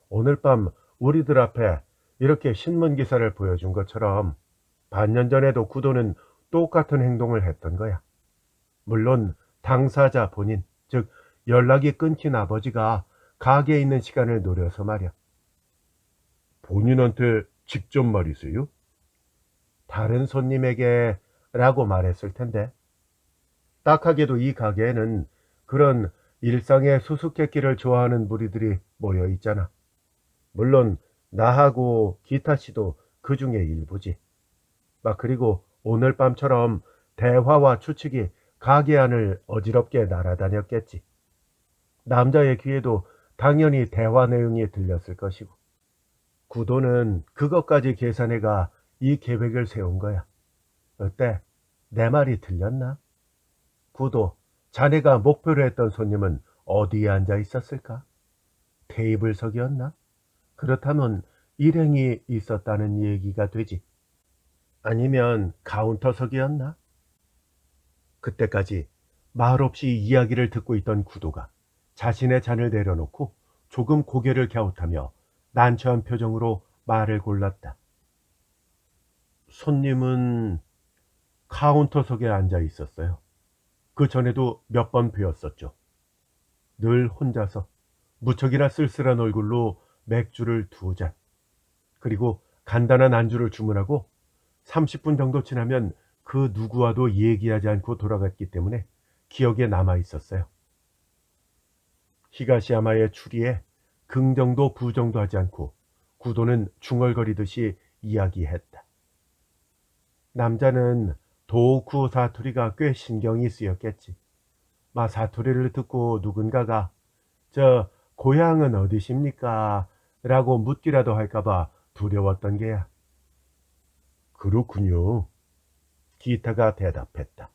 오늘 밤 우리들 앞에 이렇게 신문 기사를 보여준 것처럼 반년 전에도 구도는 똑같은 행동을 했던 거야. 물론 당사자 본인, 즉 연락이 끊긴 아버지가 가게에 있는 시간을 노려서 말이야. 본인한테 직접 말이세요? 다른 손님에게 라고 말했을 텐데. 딱하게도 이 가게에는 그런 일상의 수수께끼를 좋아하는 무리들이 모여 있잖아. 물론 나하고 기타 씨도 그 중에 일부지. 막 그리고 오늘 밤처럼 대화와 추측이 가게 안을 어지럽게 날아다녔겠지. 남자의 귀에도 당연히 대화 내용이 들렸을 것이고. 구도는 그것까지 계산해가 이 계획을 세운 거야. 어때? 내 말이 들렸나? 구도, 자네가 목표로 했던 손님은 어디에 앉아 있었을까? 테이블석이었나? 그렇다면 일행이 있었다는 얘기가 되지. 아니면 카운터석이었나? 그때까지 말없이 이야기를 듣고 있던 구도가 자신의 잔을 내려놓고 조금 고개를 갸웃하며 난처한 표정으로 말을 골랐다. 손님은 카운터석에 앉아 있었어요. 그 전에도 몇 번 뵈었었죠. 늘 혼자서 무척이나 쓸쓸한 얼굴로 맥주를 2잔, 그리고 간단한 안주를 주문하고 30분 정도 지나면 그 누구와도 얘기하지 않고 돌아갔기 때문에 기억에 남아 있었어요. 히가시야마의 추리에 긍정도 부정도 하지 않고 구도는 중얼거리듯이 이야기했다. 남자는 도쿠 사투리가 꽤 신경이 쓰였겠지. 사투리를 듣고 누군가가 저 고향은 어디십니까? 라고 묻기라도 할까봐 두려웠던 게야. 그렇군요. 기타가 대답했다.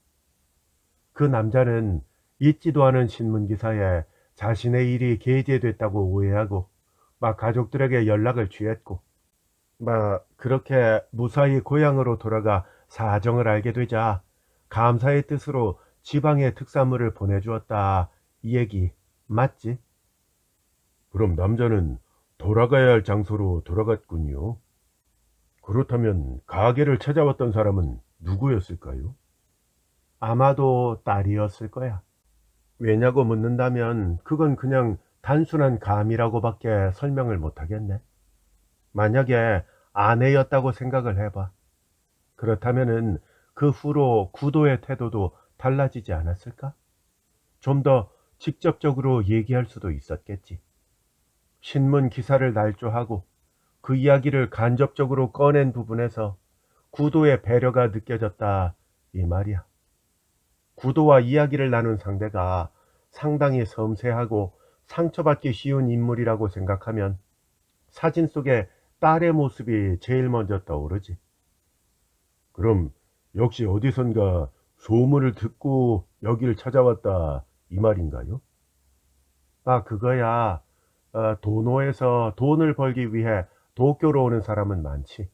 그 남자는 읽지도 않은 신문기사에 자신의 일이 게재됐다고 오해하고 가족들에게 연락을 취했고 그렇게 무사히 고향으로 돌아가 사정을 알게 되자 감사의 뜻으로 지방에 특산물을 보내주었다. 이 얘기 맞지? 그럼 남자는 돌아가야 할 장소로 돌아갔군요. 그렇다면 가게를 찾아왔던 사람은 누구였을까요? 아마도 딸이었을 거야. 왜냐고 묻는다면 그건 그냥 단순한 감이라고밖에 설명을 못하겠네. 만약에 아내였다고 생각을 해봐. 그렇다면은 그 후로 구도의 태도도 달라지지 않았을까? 좀 더 직접적으로 얘기할 수도 있었겠지. 신문 기사를 날조하고 그 이야기를 간접적으로 꺼낸 부분에서 구도의 배려가 느껴졌다 이 말이야. 구도와 이야기를 나눈 상대가 상당히 섬세하고 상처받기 쉬운 인물이라고 생각하면 사진 속에 딸의 모습이 제일 먼저 떠오르지. 그럼 역시 어디선가 소문을 듣고 여기를 찾아왔다 이 말인가요? 그거야. 도노에서 돈을 벌기 위해 도쿄로 오는 사람은 많지.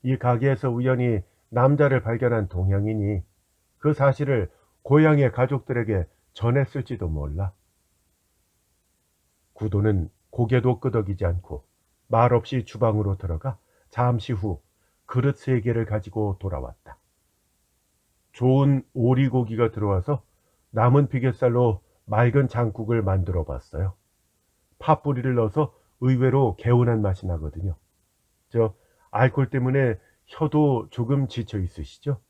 이 가게에서 우연히 남자를 발견한 동양인이 그 사실을 고향의 가족들에게 전했을지도 몰라. 구도는 고개도 끄덕이지 않고 말없이 주방으로 들어가 잠시 후 그릇 3개를 가지고 돌아왔다. 좋은 오리고기가 들어와서 남은 비계살로 맑은 장국을 만들어 봤어요. 팥뿌리를 넣어서 의외로 개운한 맛이 나거든요. 알코올 때문에 혀도 조금 지쳐 있으시죠?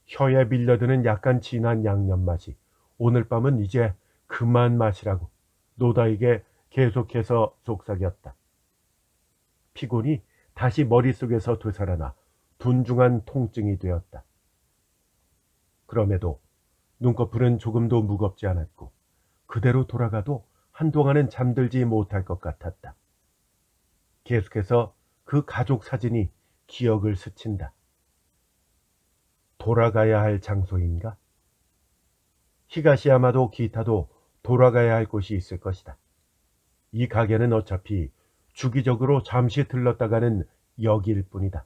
혀에 밀려드는 약간 진한 양념 맛이 오늘 밤은 이제 그만 마시라고 노다에게 계속해서 속삭였다. 피곤이 다시 머릿속에서 되살아나 둔중한 통증이 되었다. 그럼에도 눈꺼풀은 조금도 무겁지 않았고 그대로 돌아가도 한동안은 잠들지 못할 것 같았다. 계속해서 그 가족 사진이 기억을 스친다. 돌아가야 할 장소인가? 히가시야마도 기타도 돌아가야 할 곳이 있을 것이다. 이 가게는 어차피 주기적으로 잠시 들렀다가는 역일 뿐이다.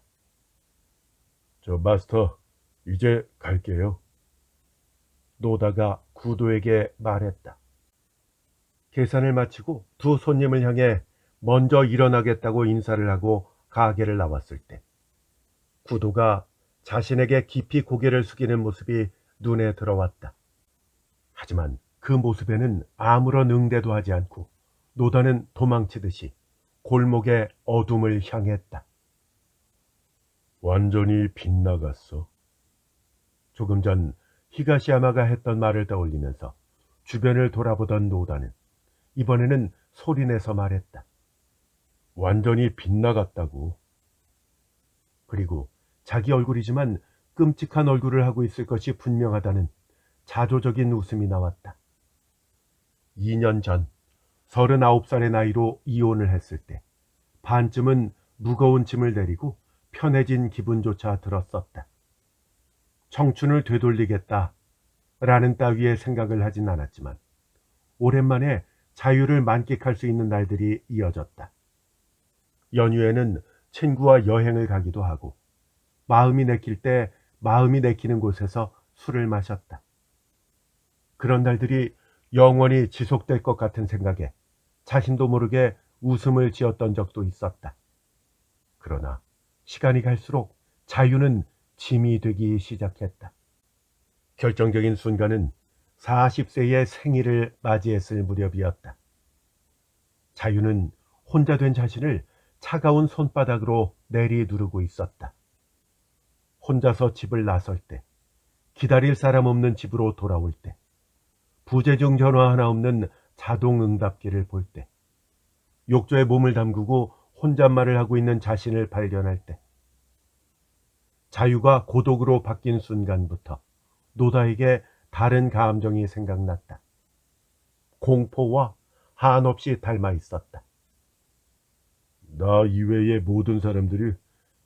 마스터, 이제 갈게요. 노다가 구도에게 말했다. 계산을 마치고 두 손님을 향해 먼저 일어나겠다고 인사를 하고 가게를 나왔을 때 구도가 자신에게 깊이 고개를 숙이는 모습이 눈에 들어왔다. 하지만 그 모습에는 아무런 응대도 하지 않고 노다는 도망치듯이 골목의 어둠을 향했다. 완전히 빗나갔어. 조금 전 히가시야마가 했던 말을 떠올리면서 주변을 돌아보던 노다는 이번에는 소리내서 말했다. 완전히 빗나갔다고. 그리고 자기 얼굴이지만 끔찍한 얼굴을 하고 있을 것이 분명하다는 자조적인 웃음이 나왔다. 2년 전 39살의 나이로 이혼을 했을 때 반쯤은 무거운 짐을 내리고 편해진 기분조차 들었었다. 청춘을 되돌리겠다 라는 따위의 생각을 하진 않았지만 오랜만에 자유를 만끽할 수 있는 날들이 이어졌다. 연휴에는 친구와 여행을 가기도 하고 마음이 내킬 때 마음이 내키는 곳에서 술을 마셨다. 그런 날들이 영원히 지속될 것 같은 생각에 자신도 모르게 웃음을 지었던 적도 있었다. 그러나 시간이 갈수록 자유는 짐이 되기 시작했다. 결정적인 순간은 40세의 생일을 맞이했을 무렵이었다. 자유는 혼자 된 자신을 차가운 손바닥으로 내리누르고 있었다. 혼자서 집을 나설 때, 기다릴 사람 없는 집으로 돌아올 때, 부재중 전화 하나 없는 자동 응답기를 볼 때, 욕조에 몸을 담그고 혼잣말을 하고 있는 자신을 발견할 때, 자유가 고독으로 바뀐 순간부터 노다에게 다른 감정이 생각났다. 공포와 한없이 닮아 있었다. 나 이외의 모든 사람들이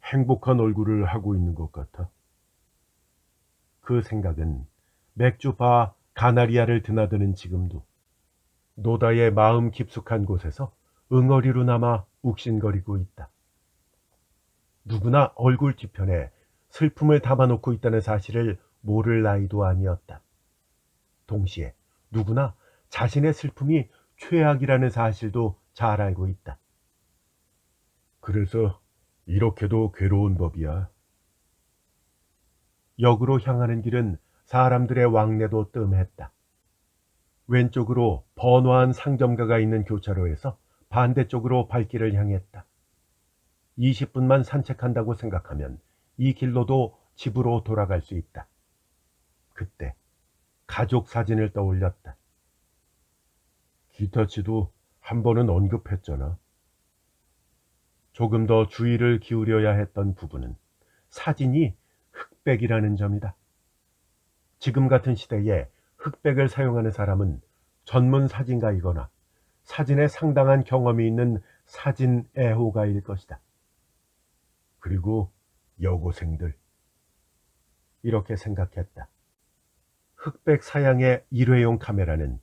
행복한 얼굴을 하고 있는 것 같아. 그 생각은 맥주바 가나리아를 드나드는 지금도 노다의 마음 깊숙한 곳에서 응어리로 남아 욱신거리고 있다. 누구나 얼굴 뒤편에 슬픔을 담아놓고 있다는 사실을 모를 나이도 아니었다. 동시에 누구나 자신의 슬픔이 최악이라는 사실도 잘 알고 있다. 그래서 이렇게도 괴로운 법이야. 역으로 향하는 길은 사람들의 왕래도 뜸했다. 왼쪽으로 번화한 상점가가 있는 교차로에서 반대쪽으로 발길을 향했다. 20분만 산책한다고 생각하면 이 길로도 집으로 돌아갈 수 있다. 그때 가족 사진을 떠올렸다. 기타치도 한 번은 언급했잖아. 조금 더 주의를 기울여야 했던 부분은 사진이 흑백이라는 점이다. 지금 같은 시대에 흑백을 사용하는 사람은 전문 사진가이거나 사진에 상당한 경험이 있는 사진 애호가일 것이다. 그리고 여고생들. 이렇게 생각했다. 흑백 사양의 일회용 카메라는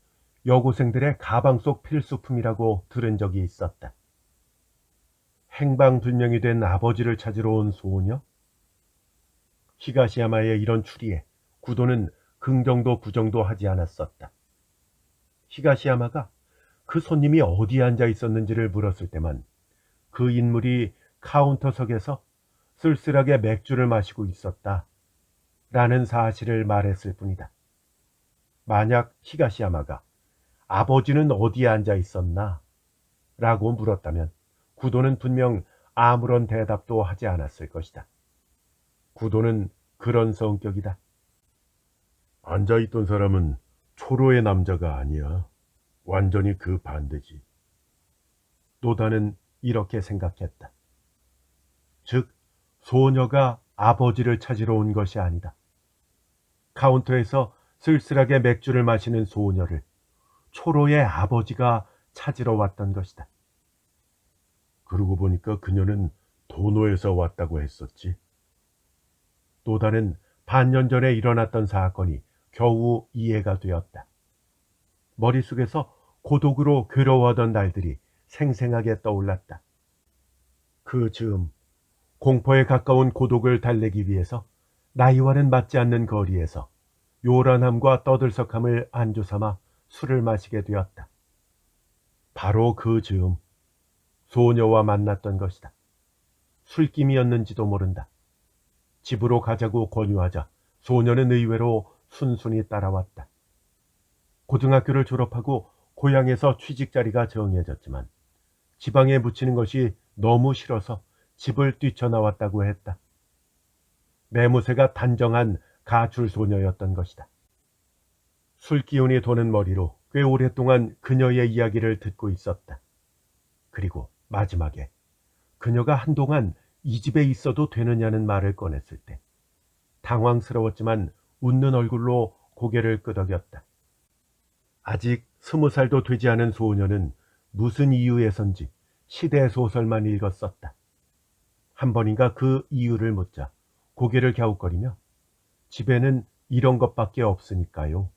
여고생들의 가방 속 필수품이라고 들은 적이 있었다. 행방불명이 된 아버지를 찾으러 온 소녀? 히가시야마의 이런 추리에 구도는 긍정도 부정도 하지 않았었다. 히가시야마가 그 손님이 어디에 앉아 있었는지를 물었을 때만 그 인물이 카운터석에서 쓸쓸하게 맥주를 마시고 있었다 라는 사실을 말했을 뿐이다. 만약 히가시야마가 아버지는 어디에 앉아 있었나? 라고 물었다면 구도는 분명 아무런 대답도 하지 않았을 것이다. 구도는 그런 성격이다. 앉아있던 사람은 초로의 남자가 아니야. 완전히 그 반대지. 노다는 이렇게 생각했다. 즉, 소녀가 아버지를 찾으러 온 것이 아니다. 카운터에서 쓸쓸하게 맥주를 마시는 소녀를 초로의 아버지가 찾으러 왔던 것이다. 그러고 보니까 그녀는 도노에서 왔다고 했었지. 노다는 반년 전에 일어났던 사건이 겨우 이해가 되었다. 머릿속에서 고독으로 괴로워하던 날들이 생생하게 떠올랐다. 그 즈음 공포에 가까운 고독을 달래기 위해서 나이와는 맞지 않는 거리에서 요란함과 떠들썩함을 안주 삼아 술을 마시게 되었다. 바로 그 즈음 소녀와 만났던 것이다. 술김이었는지도 모른다. 집으로 가자고 권유하자 소녀는 의외로 순순히 따라왔다. 고등학교를 졸업하고 고향에서 취직 자리가 정해졌지만 지방에 묻히는 것이 너무 싫어서 집을 뛰쳐나왔다고 했다. 매무새가 단정한 가출 소녀였던 것이다. 술 기운이 도는 머리로 꽤 오랫동안 그녀의 이야기를 듣고 있었다. 그리고 마지막에 그녀가 한동안 이 집에 있어도 되느냐는 말을 꺼냈을 때 당황스러웠지만 웃는 얼굴로 고개를 끄덕였다. 아직 20살도 되지 않은 소녀는 무슨 이유에선지 시대소설만 읽었었다. 한 번인가 그 이유를 묻자 고개를 갸웃거리며 집에는 이런 것밖에 없으니까요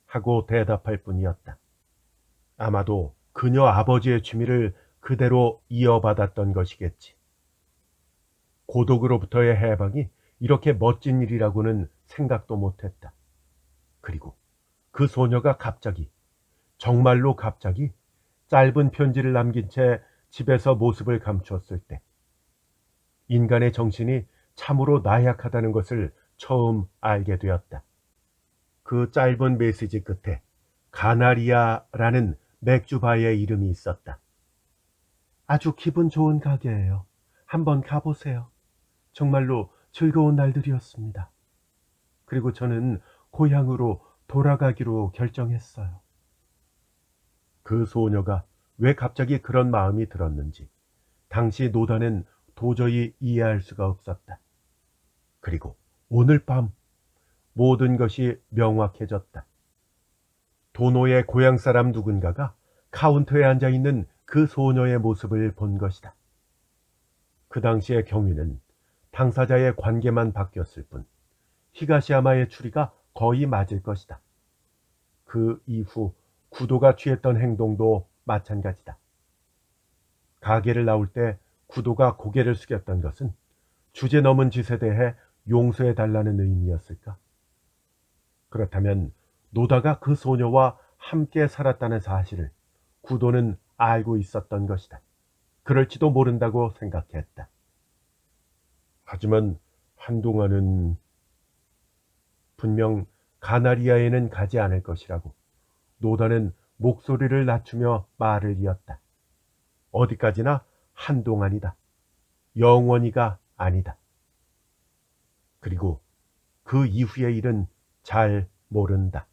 하고 대답할 뿐이었다. 아마도 그녀 아버지의 취미를 그대로 이어받았던 것이겠지. 고독으로부터의 해방이 이렇게 멋진 일이라고는 생각도 못했다. 그리고 그 소녀가 갑자기, 정말로 갑자기 짧은 편지를 남긴 채 집에서 모습을 감추었을 때 인간의 정신이 참으로 나약하다는 것을 처음 알게 되었다. 그 짧은 메시지 끝에 가나리아라는 맥주바의 이름이 있었다. 아주 기분 좋은 가게예요. 한번 가보세요. 정말로 즐거운 날들이었습니다. 그리고 저는 고향으로 돌아가기로 결정했어요. 그 소녀가 왜 갑자기 그런 마음이 들었는지 당시 노다는 도저히 이해할 수가 없었다. 그리고 오늘 밤 모든 것이 명확해졌다. 도노의 고향 사람 누군가가 카운터에 앉아있는 그 소녀의 모습을 본 것이다. 그 당시의 경위는 당사자의 관계만 바뀌었을 뿐 히가시야마의 추리가 거의 맞을 것이다. 그 이후 구도가 취했던 행동도 마찬가지다. 가게를 나올 때 구도가 고개를 숙였던 것은 주제넘은 짓에 대해 용서해 달라는 의미였을까? 그렇다면 노다가 그 소녀와 함께 살았다는 사실을 구도는 알고 있었던 것이다. 그럴지도 모른다고 생각했다. 하지만 한동안은 분명 가나리아에는 가지 않을 것이라고 노다는 목소리를 낮추며 말을 이었다. 어디까지나 한동안이다. 영원히가 아니다. 그리고 그 이후의 일은 잘 모른다.